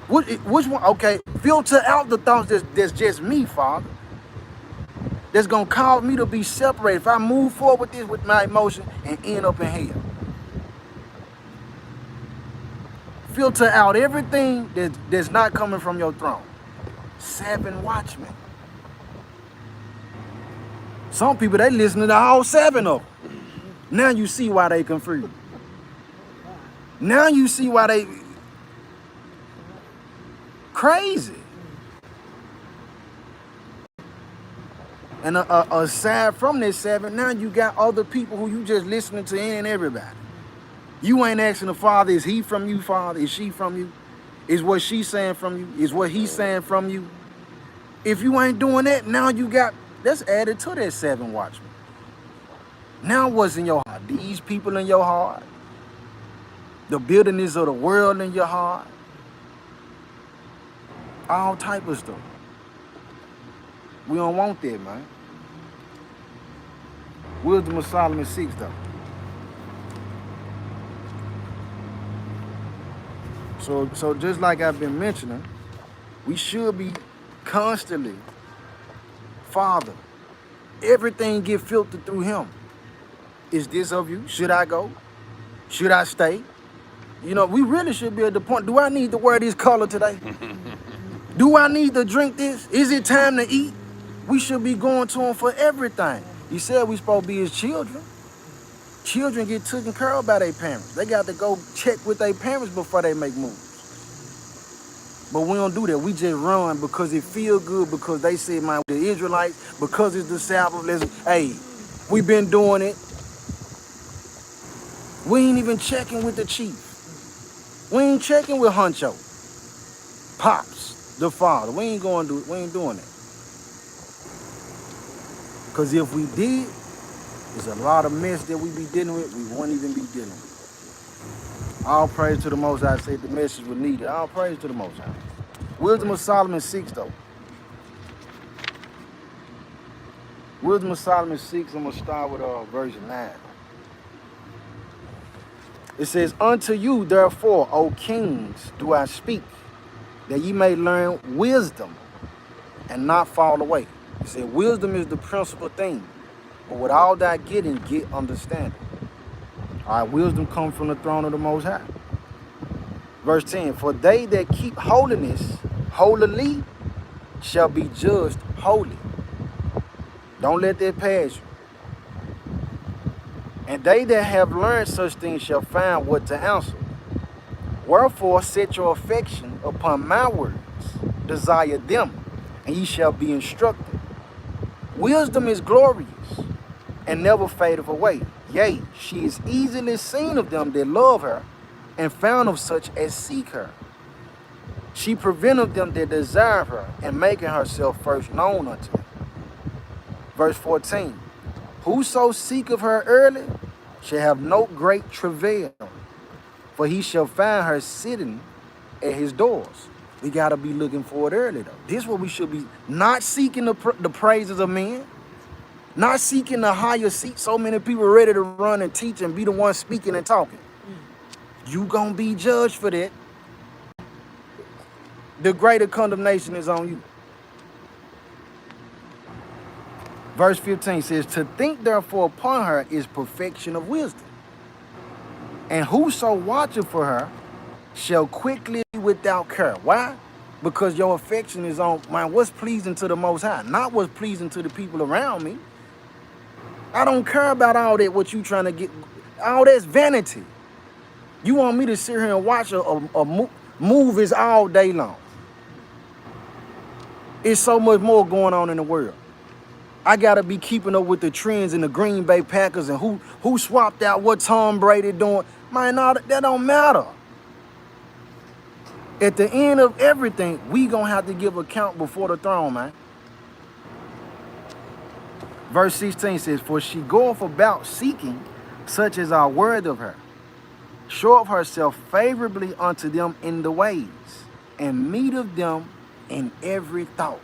Which one? Okay, filter out the thoughts that's just me, Father. That's gonna cause me to be separated if I move forward with this with my emotion and end up in hell. Filter out everything that's not coming from your throne. 7 watchmen. Some people, they listen to all 7 of them. Now you see why they confused. Now you see why they crazy. And aside from this 7, now you got other people who you just listening to and everybody. You ain't asking the Father, is he from you, Father? Is she from you? Is what she's saying from you? Is what he's saying from you? If you ain't doing that, now you got, that's added to that 7 watchmen. Now what's in your heart? These people in your heart? The bitterness of the world in your heart? All type of stuff. We don't want that, man. Wisdom of Solomon 6, though. So just like I've been mentioning, we should be constantly, Father, everything get filtered through him. Is this of you? Should I go? Should I stay? You know, we really should be at the point, do I need to wear this color today? Do I need to drink this? Is it time to eat? We should be going to him for everything. He said we supposed to be his children. Children get taken care of by their parents. They got to go check with their parents before they make moves. But we don't do that. We just run because it feel good, because they say, man, the Israelites, because it's the Sabbath, hey, we been doing it. We ain't even checking with the chief. We ain't checking with Huncho, Pops, the father. We ain't doing that. Because if we did, there's a lot of mess that we be dealing with, we won't even be dealing with. All praise to the Most High. Said the message was needed. All praise to the Most High. Wisdom of Solomon 6, though. Wisdom of Solomon 6, I'm going to start with verse 9. It says, unto you, therefore, O kings, do I speak, that ye may learn wisdom and not fall away. It said, wisdom is the principal thing, but with all that getting, get understanding. All right, wisdom comes from the throne of the Most High. Verse 10, for they that keep holiness holily shall be judged holy. Don't let that pass you. And they that have learned such things shall find what to answer. Wherefore set your affection upon my words, desire them, and ye shall be instructed. Wisdom is glorious, and never fadeth away. Yea, she is easily seen of them that love her, and found of such as seek her. She preventeth them that desire her, and making herself first known unto them. Verse 14, whoso seeketh her early shall have no great travail, for he shall find her sitting at his doors. We got to be looking for it early, though. This is what we should be, not seeking the praises of men, not seeking the higher seat. So many people ready to run and teach and be the one speaking and talking. You gonna be judged for that. The greater condemnation is on you. Verse 15 says, to think therefore upon her is perfection of wisdom. And whoso watcheth for her shall quickly be without care. Why? Because your affection is on, man, what's pleasing to the Most High, not what's pleasing to the people around me. I don't care about all that, what you trying to get. All that's vanity. You want me to sit here and watch movies all day long. It's so much more going on in the world. I got to be keeping up with the trends in the Green Bay Packers and who swapped out what Tom Brady doing. Man, no, that don't matter. At the end of everything, we going to have to give account before the throne, man. Verse 16 says, for she goeth about seeking such as are worthy of her. show of herself favorably unto them in the ways, and meet of them in every thought.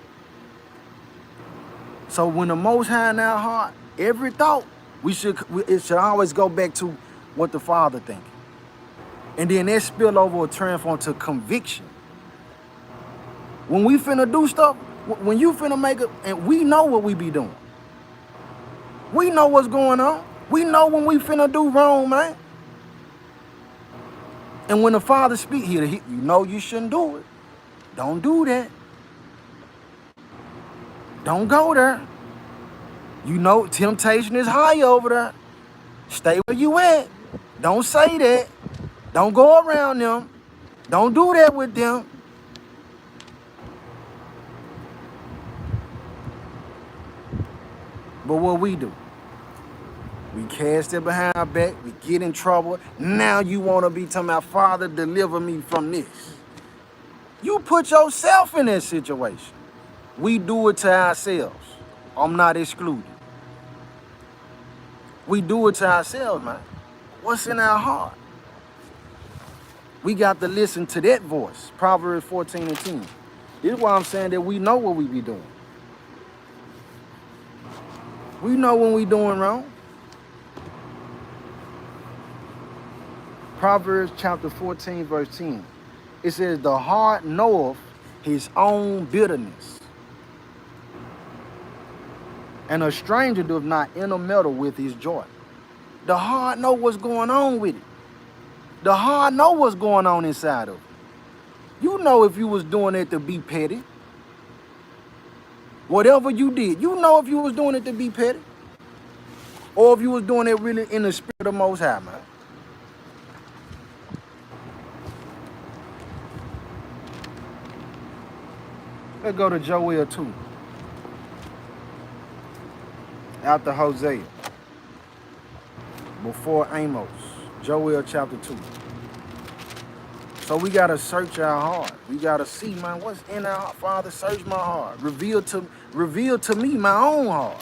So when the Most High in our heart, every thought, it should always go back to what the Father thinking. And then that spill over or transform to conviction. When we finna do stuff, when you finna make it, and we know what we be doing. We know what's going on. We know when we finna do wrong, man. And when the Father speak here, you know you shouldn't do it. Don't do that. Don't go there. You know temptation is high over there. Stay where you at. Don't say that. Don't go around them. Don't do that with them. But what we do, we cast it behind our back. We get in trouble. Now you want to be talking about, Father, deliver me from this. You put yourself in that situation. We do it to ourselves. I'm not excluded. We do it to ourselves, man. What's in our heart? We got to listen to that voice. Proverbs 14:10. This is why I'm saying that we know what we be doing. We know when we doing wrong. Proverbs chapter 14, verse 10. It says, the heart knoweth his own bitterness, and a stranger doth not intermeddle with his joy. The heart know what's going on with it. The heart know what's going on inside of it. You know if you was doing it to be petty. Whatever you did, you know if you was doing it to be petty, or if you was doing it really in the spirit of Most High, man. Let's go to Joel 2. After Hosea. Before Amos. Joel chapter 2. So we got to search our heart. We got to see, man, what's in our heart. Father, search my heart. Reveal to me my own heart.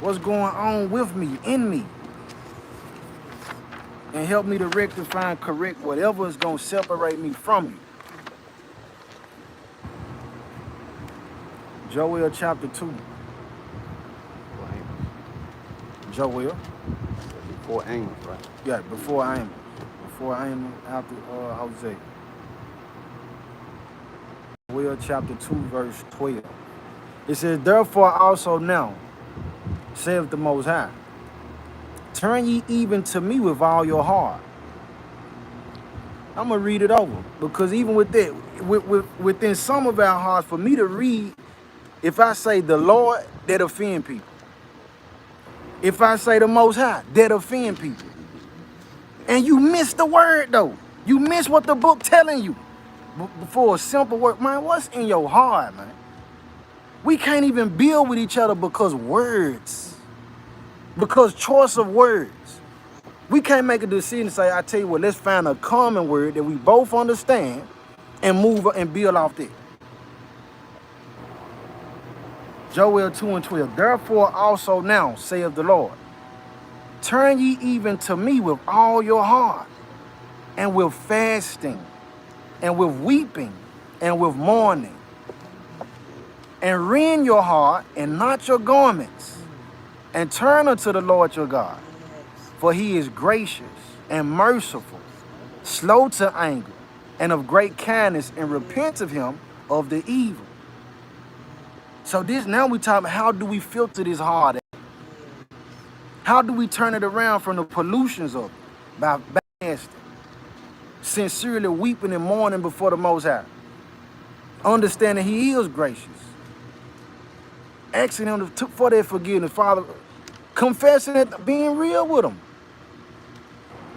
What's going on with me, in me. And help me to rectify and correct whatever is going to separate me from you. Joel chapter 2. Joel. Before Amos, right? Yeah, before Amos. Before Amos, after Hosea. Joel chapter 2, verse 12. It says, therefore also now, saith the Most High, turn ye even to me with all your heart. I'm going to read it over, because even with that, within some of our hearts, for me to read, if I say the Lord, that offend people. If I say the Most High, that offend people. And you miss the word, though. You miss what the book telling you. Before a simple word, man, what's in your heart, man? We can't even build with each other because words. Because choice of words. We can't make a decision and say, I tell you what, let's find a common word that we both understand and move and build off that. Joel 2:12. Therefore also now, saith the Lord, turn ye even to me with all your heart, and with fasting, and with weeping, and with mourning, and rend your heart, and not your garments, and turn unto the Lord your God. For he is gracious and merciful, slow to anger, and of great kindness, and repent of him of the evil. So now we talk about how do we filter this heart? How do we turn it around from the pollutions of it? By fasting, sincerely weeping and mourning before the Most High, understanding he is gracious, asking him for their forgiveness, Father, confessing it, being real with him,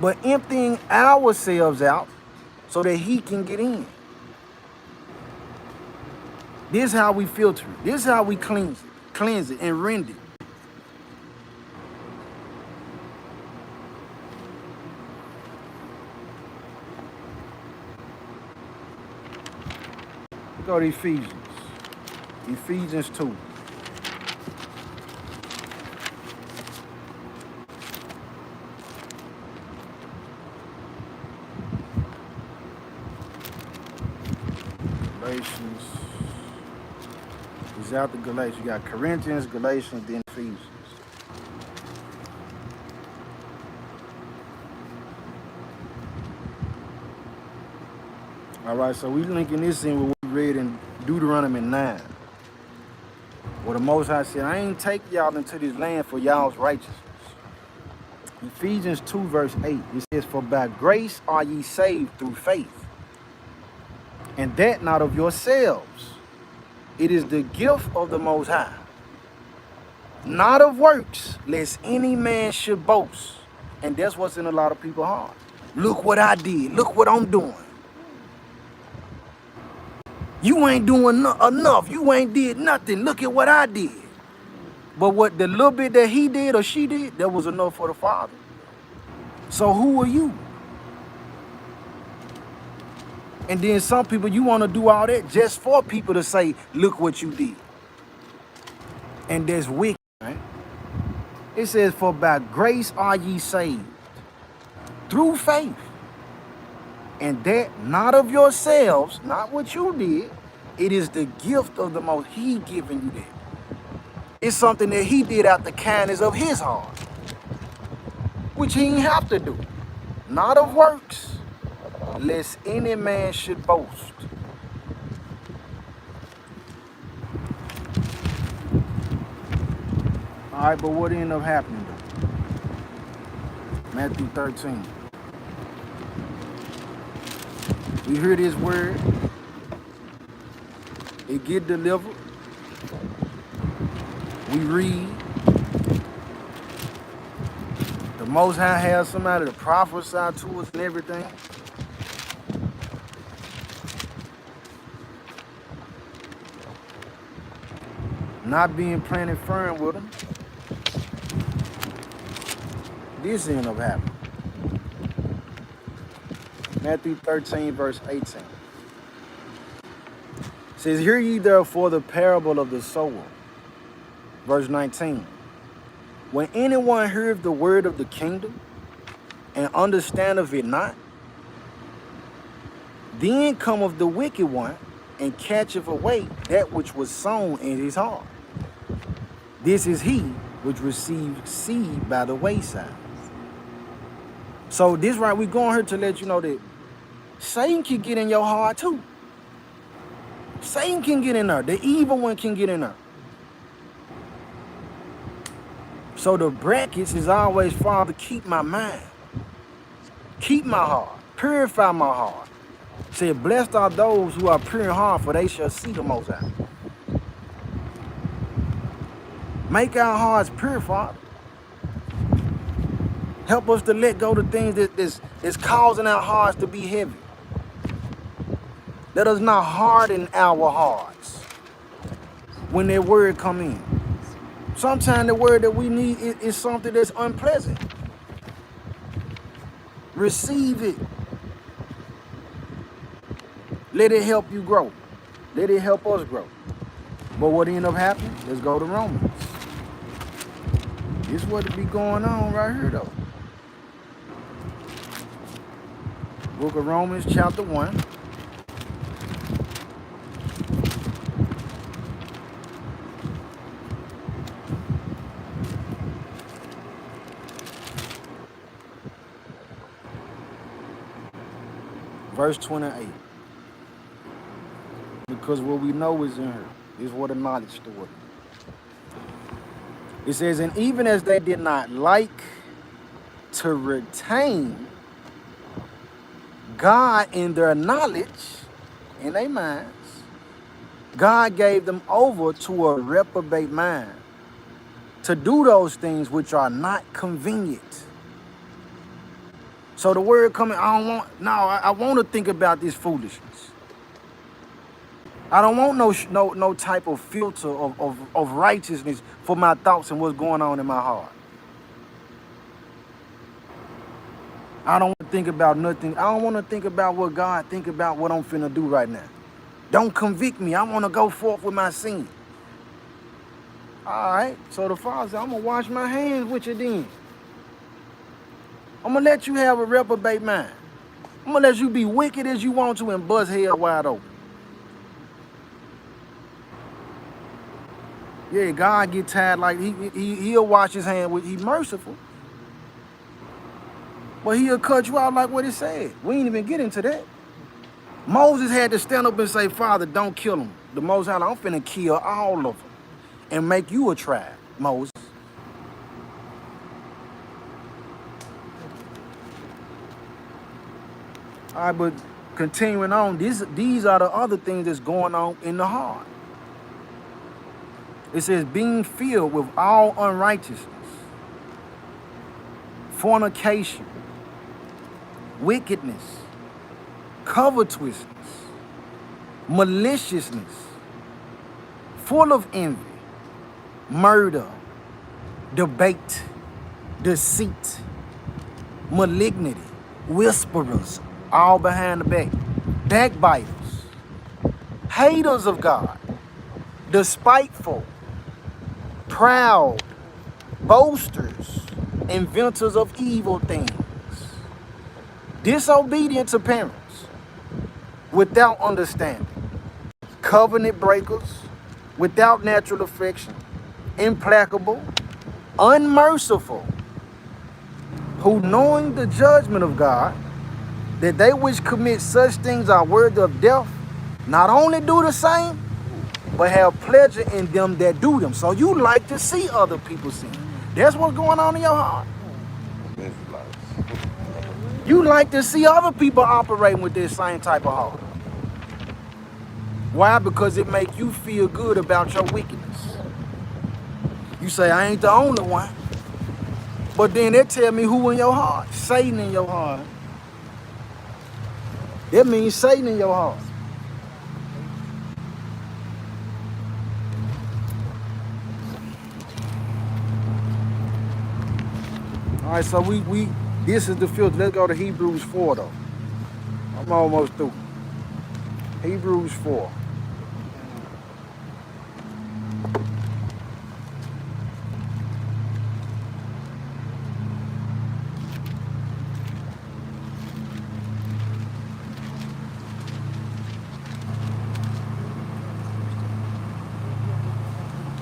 but emptying ourselves out so that he can get in. This is how we filter it. This is how we cleanse it and rend it. Go to Ephesians. Ephesians 2. It's after Galatians. You got Corinthians, Galatians, then Ephesians. All right, so we linking this in with what we read in Deuteronomy 9. Where the Most High said, I ain't take y'all into this land for y'all's righteousness. Ephesians 2 verse 8, it says, for by grace are ye saved through faith, and that not of yourselves. It is the gift of the Most High, not of works, lest any man should boast. And that's what's in a lot of people's heart. Look what I did. Look what I'm doing. You ain't doing enough. You ain't did nothing. Look at what I did. But what the little bit that he did or she did, that was enough for the Father. So who are you? And then some people, you want to do all that just for people to say, look what you did. And that's wicked, right? It says, for by grace are ye saved, through faith. And that not of yourselves, not what you did. It is the gift of the Most. He giving you that. It's something that he did out the kindness of his heart, which he didn't have to do. Not of works, lest any man should boast. All right, but what ended up happening though? Matthew 13. We hear this word, it get delivered. We read. The Most High has somebody to prophesy to us and everything. Not being planted firm with them. This ended up happening. Matthew 13, verse 18. It says, hear ye therefore the parable of the sower. Verse 19. When anyone heareth the word of the kingdom and understandeth it not, then cometh the wicked one and catcheth away that which was sown in his heart. This is he which received seed by the wayside. So this right, we going here to let you know that Satan can get in your heart too. Satan can get in there. The evil one can get in there. So the brackets is always, Father, keep my mind. Keep my heart. Purify my heart. Said, blessed are those who are pure in heart, for they shall see the Most High. Make our hearts pure, Father. Help us to let go of the things that's causing our hearts to be heavy. Let us not harden our hearts when that word come in. Sometimes the word that we need is something that's unpleasant. Receive it. Let it help you grow. Let it help us grow. But what ended up happening? Let's go to Romans. This is what be going on right here, though. Book of Romans, chapter 1. Verse 28. Because what we know is in her is what a knowledge story. It says, and even as they did not like to retain God in their knowledge, in their minds, God gave them over to a reprobate mind to do those things which are not convenient. So the word coming, I want to think about this foolishness. I don't want no type of filter of righteousness for my thoughts and what's going on in my heart. I don't want to think about nothing. I don't want to think about what God think about what I'm finna do right now. Don't convict me. I want to go forth with my sin. All right. So the Father said, I'm going to wash my hands with you then. I'm going to let you have a reprobate mind. I'm going to let you be wicked as you want to and bust hell wide open. Yeah, God get tired like he'll wash his hand with, he's merciful. But he'll cut you out like what it said. We ain't even get into that. Moses had to stand up and say, Father, don't kill him. The Most High, I'm finna kill all of them and make you a tribe, Moses. All right, but continuing on, these are the other things that's going on in the heart. It says, being filled with all unrighteousness, fornication, wickedness, covetousness, maliciousness, full of envy, murder, debate, deceit, malignity, whisperers, all behind the back, backbiters, haters of God, despiteful, proud, boasters, inventors of evil things, disobedient to parents, without understanding, covenant breakers, without natural affection, implacable, unmerciful, who knowing the judgment of God, that they which commit such things are worthy of death, not only do the same, but have pleasure in them that do them. So you like to see other people sin. That's what's going on in your heart. You like to see other people operating with this same type of heart. Why? Because it make you feel good about your wickedness. You say, I ain't the only one. But then they tell me who in your heart? Satan in your heart. That means Satan in your heart. All right, so we this is the filter. Let's go to Hebrews 4 though. I'm almost through. Hebrews 4.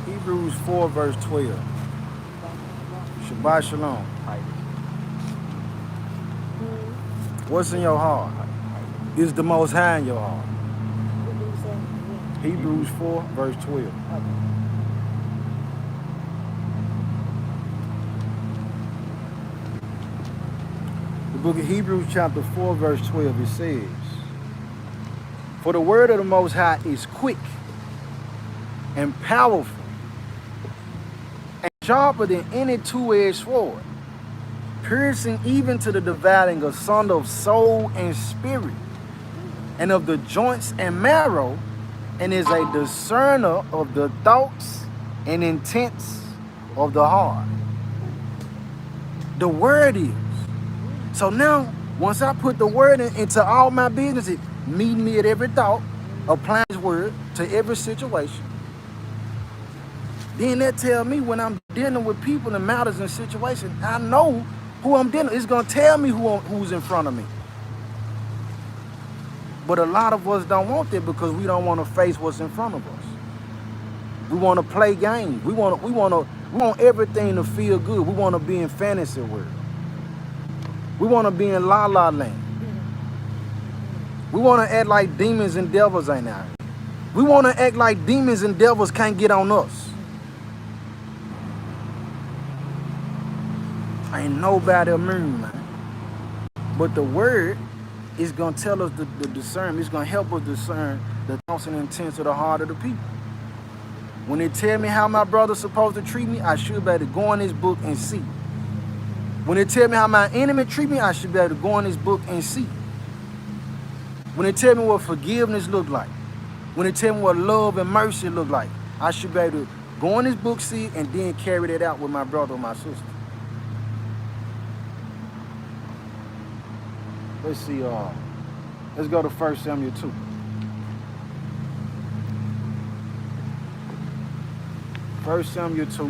Hebrews 4 verse 12. Shabbat shalom. What's in your heart? Is the Most High in your heart? Hebrews 4 verse 12. The book of Hebrews chapter 4 verse 12, it says, for the word of the Most High is quick and powerful and sharper than any two-edged sword, piercing even to the dividing asunder of soul and spirit, and of the joints and marrow, and is a discerner of the thoughts and intents of the heart. The word is. So now, once I put the word into all my business, it meets me at every thought, applying his word to every situation. Then that tell me when I'm dealing with people and matters and situations, I know who I'm dealing with. It's going to tell me who's in front of me. But a lot of us don't want that because we don't want to face what's in front of us. We want to play games. We want everything to feel good. We want to be in fantasy world. We want to be in la la land. We want to act like demons and devils ain't out. We want to act like demons and devils can't get on us. Ain't nobody immune, man. But the word is going to tell us the discernment. It's going to help us discern the thoughts and intents of the heart of the people. When they tell me how my brother's supposed to treat me, I should be able to go in this book and see. When they tell me how my enemy treat me, I should be able to go in this book and see. When they tell me what forgiveness look like, when they tell me what love and mercy look like, I should be able to go in this book, see it, and then carry that out with my brother or my sister. Let's see, let's go to 1 Samuel 2. First Samuel 2.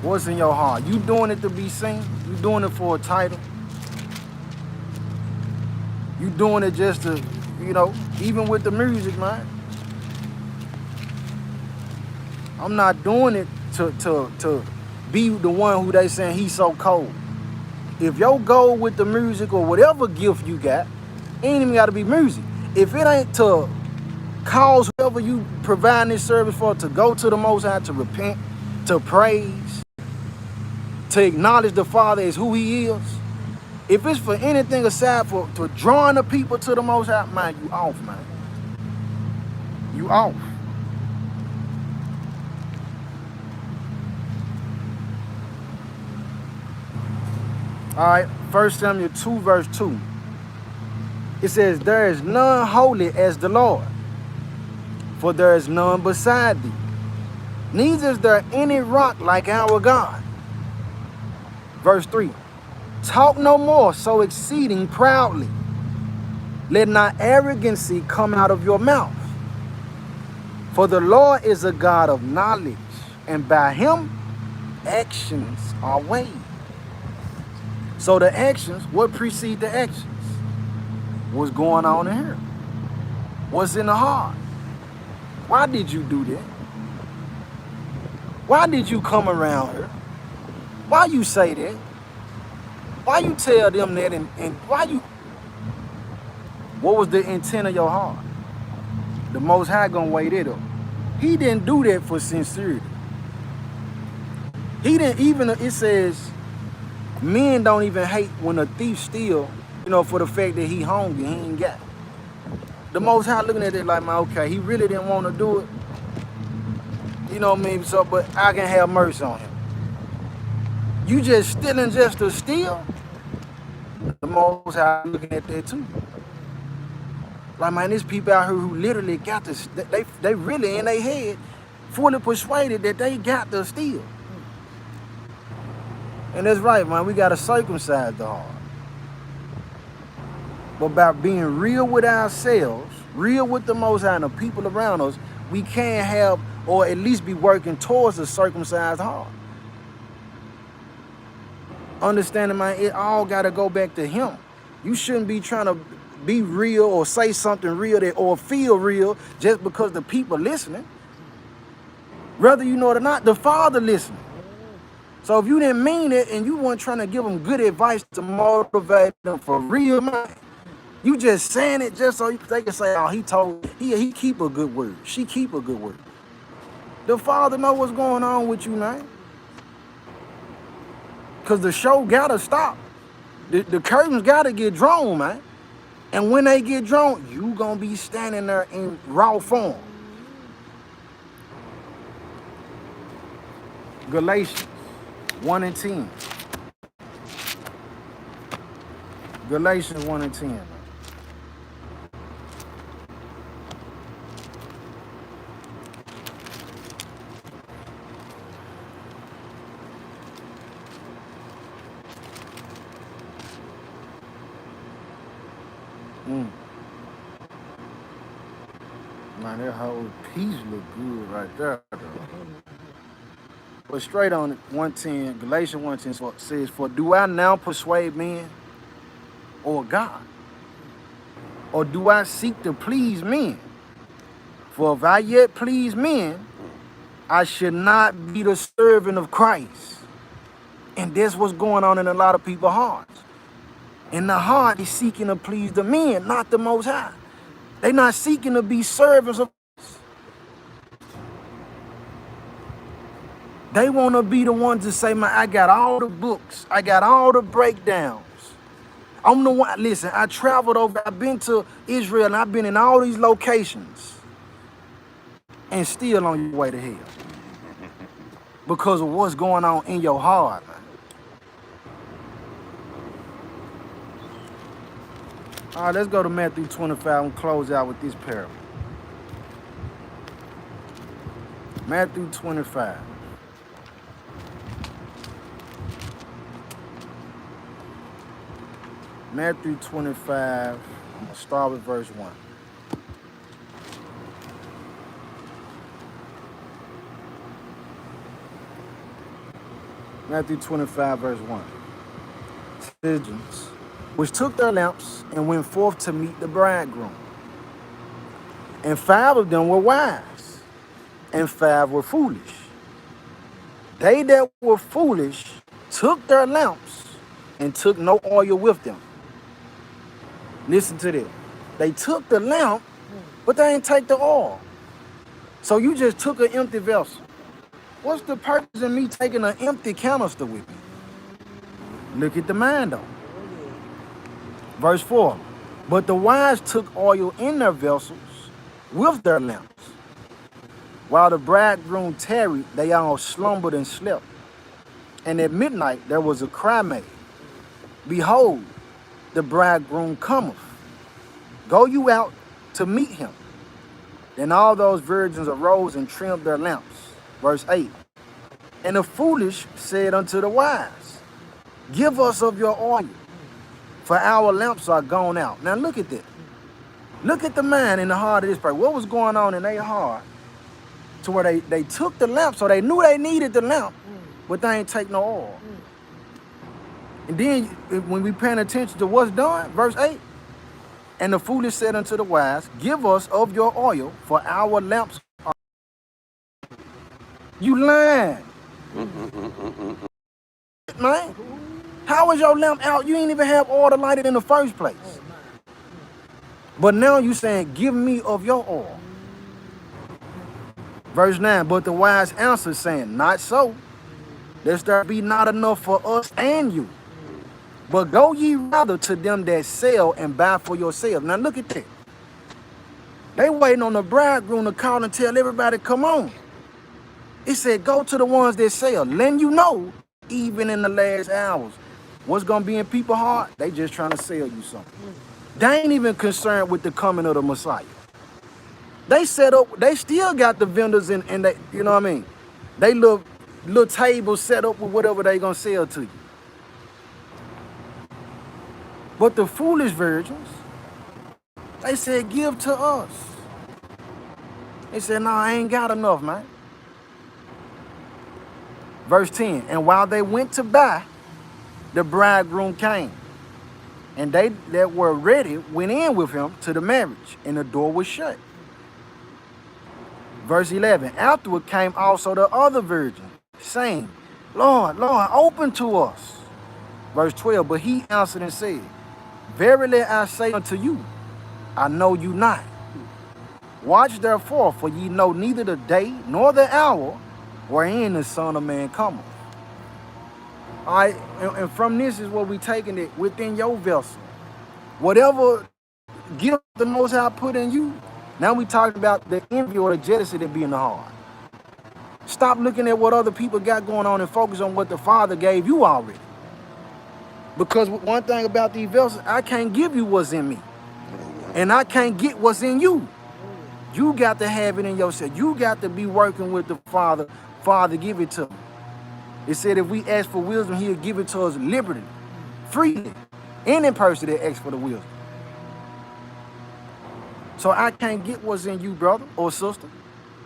What's in your heart? You doing it to be seen? You doing it for a title? You doing it just to You know, even with the music, man. I'm not doing it to be the one who they saying he's so cold. If your goal with the music or whatever gift you got, ain't even got to be music. If it ain't to cause whoever you provide this service for to go to the Most High, to repent, to praise, to acknowledge the Father as who He is. If it's for anything aside for drawing the people to the Most High, man, you off, man. You off. All right, 1 Samuel 2, verse 2. It says, there is none holy as the Lord, for there is none beside thee. Neither is there any rock like our God. Verse 3. Talk no more so exceeding proudly. Let not arrogancy come out of your mouth. For the Lord is a God of knowledge, and by him actions are weighed. So the actions, what precede the actions? What's going on in here? What's in the heart? Why did you do that? Why did you come around here? Why you say that? Why you tell them that and why you... What was the intent of your heart? The Most High gonna weigh it up. He didn't do that for sincerity. He didn't even, it says, men don't even hate when a thief steal, you know, for the fact that he hungry, he ain't got it. The Most High looking at it like, man, okay, he really didn't want to do it. You know what I mean? So, but I can have mercy on him. You just stealing just to steal? The Most High looking at that too. Like, man, there's people out here who literally got to, they really in their head fully persuaded that they got to steal. And that's right, man, we got to circumcise the heart. But by being real with ourselves, real with the Most High and the people around us, we can have, or at least be working towards a circumcised heart. Understanding, man, it all got to go back to him. You shouldn't be trying to be real or say something real that, or feel real just because the people listening. Whether you know it or not, the Father listening. So if you didn't mean it and you weren't trying to give them good advice to motivate them for real, man, you just saying it just so they can say, oh, he keep a good word. She keep a good word. The Father know what's going on with you, man. Because the show got to stop. The curtains got to get drawn, man. And when they get drawn, you going to be standing there in raw form. Galatians 1 and 10. Galatians 1 and 10. Man, that whole piece look good right there, though. But straight on it, 110, Galatians 1:10 says, for do I now persuade men or God? Or do I seek to please men? For if I yet please men, I should not be the servant of Christ. And that's what's going on in a lot of people's hearts. In the heart, is seeking to please the men, not the Most High. They're not seeking to be servants of Christ. They want to be the ones to say, man, I got all the books. I got all the breakdowns. I'm the one, listen, I traveled over, I've been to Israel, and I've been in all these locations. And still on your way to hell. Because of what's going on in your heart, man. All right, let's go to Matthew 25 and close out with this parable. Matthew 25. Matthew 25, I'm going to start with verse 1. Matthew 25, verse 1. Diligence, which took their lamps and went forth to meet the bridegroom. And 5 of them were wise, and 5 were foolish. They that were foolish took their lamps and took no oil with them. Listen to this. They took the lamp, but they didn't take the oil. So you just took an empty vessel. What's the purpose of me taking an empty canister with me? Look at the man though. Verse 4. But the wise took oil in their vessels with their lamps. While the bridegroom tarried, they all slumbered and slept. And at midnight there was a cry made, Behold, the bridegroom cometh. Go you out to meet him. Then all those virgins arose and trimmed their lamps. Verse 8. And the foolish said unto the wise, Give us of your oil, for our lamps are gone out. Now look at this. Look at the mind in the heart of this person. What was going on in their heart to where they took the lamp, so they knew they needed the lamp, but they ain't take no oil. And then when we paying attention to what's done, verse 8, and the foolish said unto the wise, Give us of your oil, for our lamps are. You lying. Man, how is your lamp out? You ain't even have oil to light it in the first place. But now you saying, Give me of your oil. Verse 9, but the wise answered, saying, Not so, lest there be not enough for us and you. But go ye rather to them that sell and buy for yourselves. Now look at that. They waiting on the bridegroom to call and tell everybody, come on. It said, go to the ones that sell. Letting you know, even in the last hours, what's going to be in people's heart? They just trying to sell you something. They ain't even concerned with the coming of the Messiah. They set up, they still got the vendors and they, you know what I mean? They little tables set up with whatever they going to sell to you. But the foolish virgins, they said, give to us. They said, no, I ain't got enough, man. Verse 10, and while they went to buy, the bridegroom came. And they that were ready went in with him to the marriage, and the door was shut. Verse 11, afterward came also the other virgin, saying, Lord, Lord, open to us. Verse 12, but he answered and said, Verily I say unto you, I know you not. Watch therefore, for ye know neither the day nor the hour wherein the Son of Man cometh. All right, and from this is what we taking it within your vessel. Whatever gift the Most High put in you, now we talking about the envy or the jealousy that be in the heart. Stop looking at what other people got going on and focus on what the Father gave you already. Because one thing about these vessels, I can't give you what's in me. And I can't get what's in you. You got to have it in yourself. You got to be working with the Father. Father, give it to me. It said if we ask for wisdom, he'll give it to us liberally, freely. Any person that asks for the wisdom. So I can't get what's in you, brother or sister.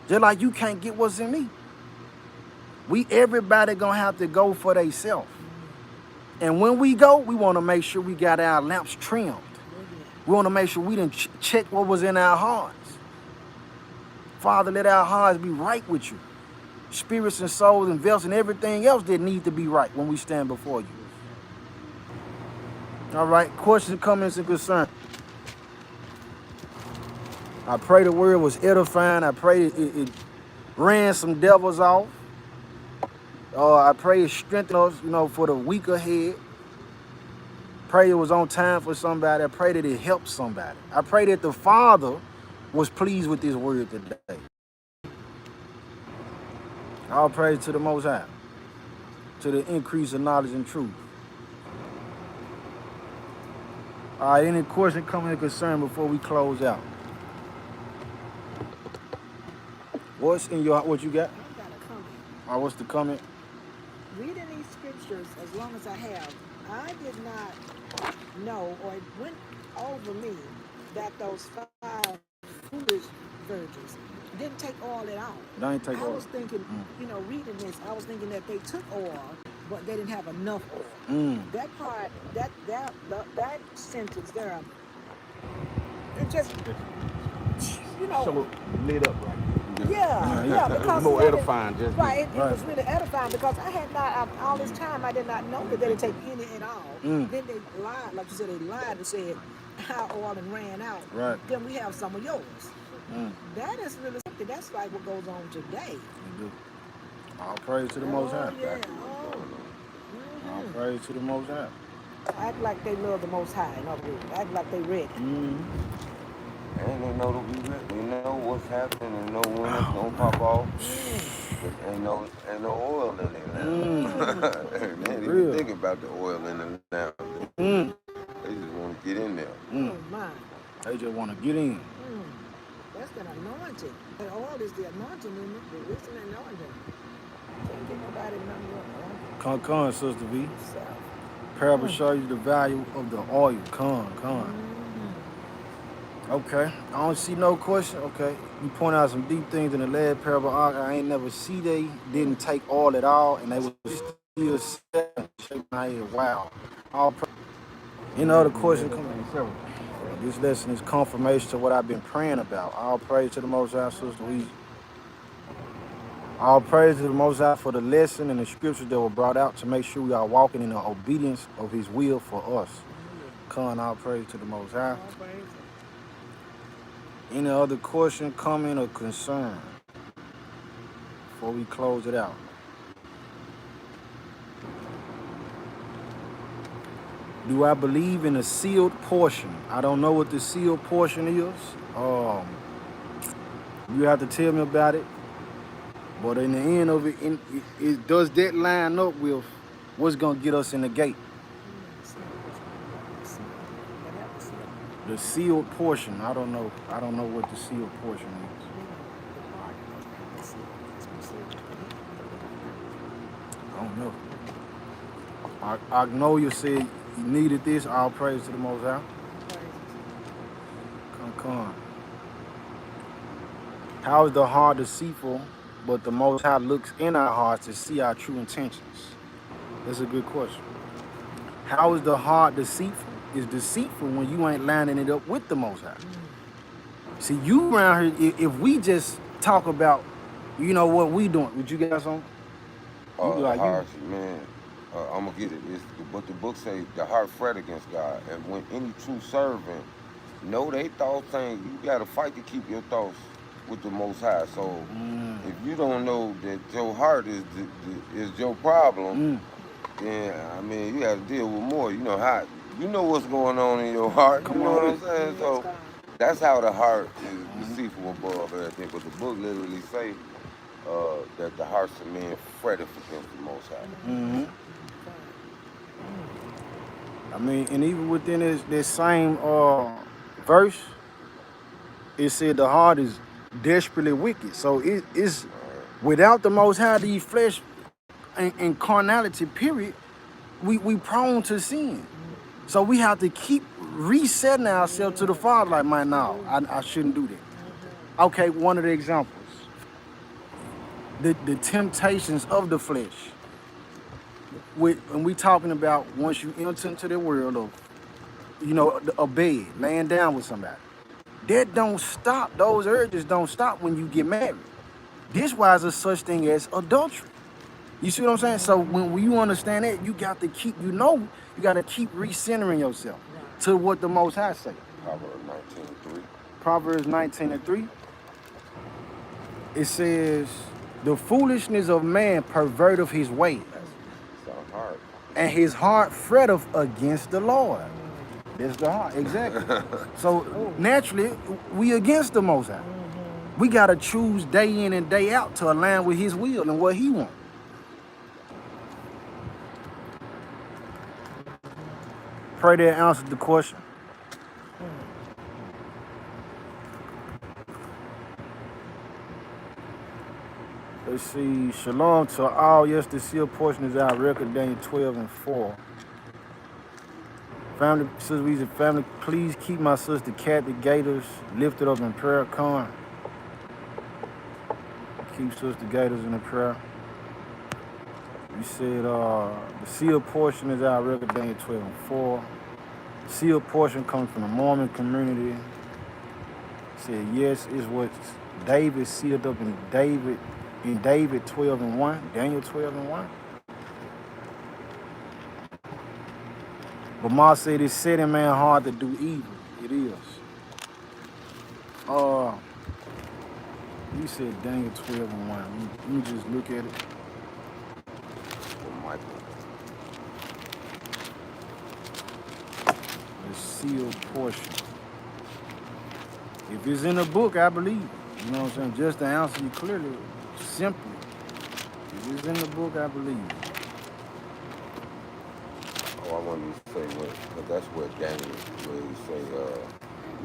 Just like you can't get what's in me. Everybody gonna have to go for themselves. And when we go, we want to make sure we got our lamps trimmed. We want to make sure we didn't check what was in our hearts. Father, let our hearts be right with you. Spirits and souls and vessels and everything else that need to be right when we stand before you. All right, questions, comments, and concerns. I pray the word was edifying. I pray it ran some devils off. I pray it strengthened us, for the week ahead. Pray it was on time for somebody. I pray that it helped somebody. I pray that the Father was pleased with this word today. All praise to the Most High, to the increase of knowledge and truth. All right, any question, comment, or concern before we close out? What's in your, what you got? I got a comment. All right, what's the comment? Reading these scriptures as long as I have, I did not know, or it went over me, that those 5 foolish virgins didn't take all at all. They ain't take I all. was thinking, reading this, I was thinking that they took oil, but they didn't have enough oil. That part, that sentence there, it just, so lit up right yeah, there. because More see, edifying, just right, it Right. was really edifying because I had not all this time I did not know that they didn't take any at all. Then they lied, like you said, they lied and said our oil and ran out. Right. Then we have some of yours. That is really something. That's like what goes on today. You do. All praise to the Most High. Yeah. All praise to the Most High. Act like they love the Most High. In other words, act like they ready. And they know that we know what's happening and know when it's gonna pop off. But ain't no oil in it now. They ain't even thinking about the oil in it now. They just want to get in there. Oh my. They just want to get in. That's that anointing. The oil is the anointing in it. It's an anointing. Can't get nobody none of Con, Sister V. yourself. Parable shows you the value of the oil. Con. Okay. I don't see no question. Okay. You point out some deep things in the last parable. I ain't never see they didn't take all at all, and they was still selling. Shaking my head. Wow. All any other question come in? This lesson is confirmation to what I've been praying about. All praise to the Most High, Sister Weezy. All praise to the Most High for the lesson and the scriptures that were brought out to make sure we are walking in the obedience of His will for us. Con, all praise to the Most High. Any other question, comment, or concern before we close it out? Do I believe in a sealed portion? I don't know what the sealed portion is. You have to tell me about it. But in the end of it, does that line up with what's gonna get us in the gate? The sealed portion. I don't know. I don't know what the sealed portion is. I don't know. Agnolia said he needed this. All praise to the Most High. Come. How is the heart deceitful, but the Most High looks in our hearts to see our true intentions? That's a good question. How is the heart deceitful? It's deceitful when you ain't lining it up with the Most High. See, you around here, if we just talk about, what we doing, would you guys on? The heart, man, I'm gonna get it. It's what the book says, the heart fret against God. And when any true servant know they thoughts ain't, you gotta fight to keep your thoughts with the Most High. So if you don't know that your heart is your problem, then I mean you have to deal with more. You know what's going on in your heart. You know what I'm saying? So that's how the heart is deceitful above everything. But the book literally say that the hearts of men fretteth against the Most High. I mean, and even within this same verse, it said the heart is desperately wicked. So it's without the Most High, these flesh and carnality, period, we prone to sin. So we have to keep resetting ourselves to the Father, like, man, no, I shouldn't do that. Okay, one of the examples. The temptations of the flesh. When we talking about once you enter into the world of, a bed, laying down with somebody, that don't stop. Those urges don't stop when you get married. This why is a such thing as adultery. You see what I'm saying? So when you understand that, you got to keep, you got to keep recentering yourself to what the Most High say. Proverbs 19:3. It says, the foolishness of man perverteth his way, and his heart fretteth against the Lord. That's the heart, exactly. So naturally, we against the Most High. We got to choose day in and day out to align with His will and what He wants. Pray that answered the question. Let's see. Shalom to all. Yes, the sealed portion is our record, Daniel 12:4. Family, Sister Weezy, family, please keep my sister Kathy Gators lifted up in prayer. Con. Keep Sister Gators in the prayer. You said the sealed portion is our record, Daniel 12:4. Sealed portion comes from the Mormon community. Said yes is what David sealed up in David 12:1, Daniel 12:1. But Ma said it's set in man hard to do evil. It is. You said Daniel 12:1. Let me just look at it. For Michael. The sealed portion. If it's in the book, I believe it. You know what I'm saying? Just to answer you clearly, simply. If it's in the book, I believe it. Oh, I wanted to say what, but that's what Daniel, where he say,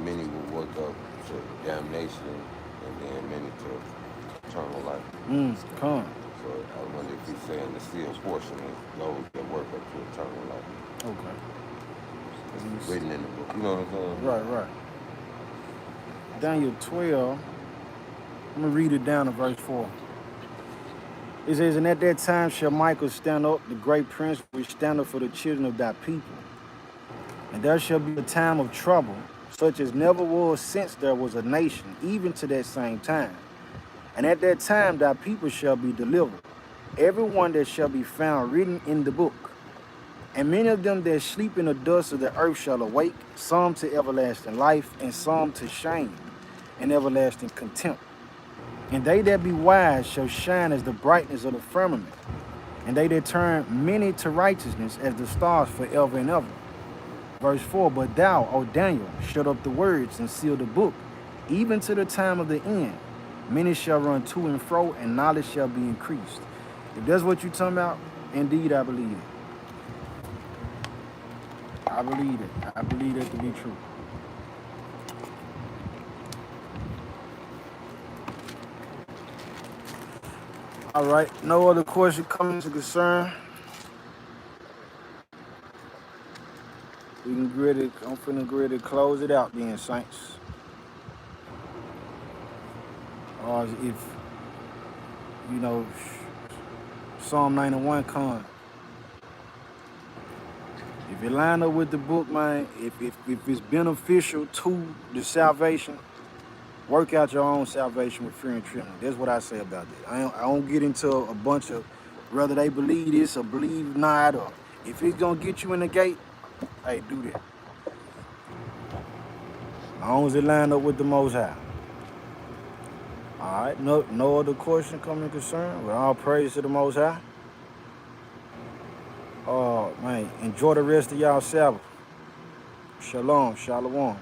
many will work up to damnation and then many to eternal life. Come. So I wonder if he's saying the sealed portion is those that work up to eternal life. Okay. It's written in the book. You know what I'm saying? Right. Daniel 12. I'm going to read it down to verse 4. It says, and at that time shall Michael stand up, the great prince, which standeth for the children of thy people. And there shall be a time of trouble, such as never was since there was a nation, even to that same time. And at that time thy people shall be delivered, every one that shall be found written in the book. And many of them that sleep in the dust of the earth shall awake, some to everlasting life, and some to shame and everlasting contempt. And they that be wise shall shine as the brightness of the firmament, and they that turn many to righteousness as the stars forever and ever. Verse 4, but thou, O Daniel, shut up the words and seal the book, even to the time of the end. Many shall run to and fro, and knowledge shall be increased. If that's what you're talking about, indeed I believe it. I believe it. I believe that to be true. All right, no other question, comments, or concern? I'm finna get ready to close it out then, saints. Or if, you know, Psalm 91 comes. If you line up with the book, man, if it's beneficial to the salvation, work out your own salvation with fear and trembling. That's what I say about that. I don't get into a bunch of whether they believe this or believe not, or if it's gonna get you in the gate, hey, do that. As long as it line up with the Most High. All right, no other question, comment, concern. With all praise to the Most High. Man, enjoy the rest of y'all Sabbath. Shalom, shalom.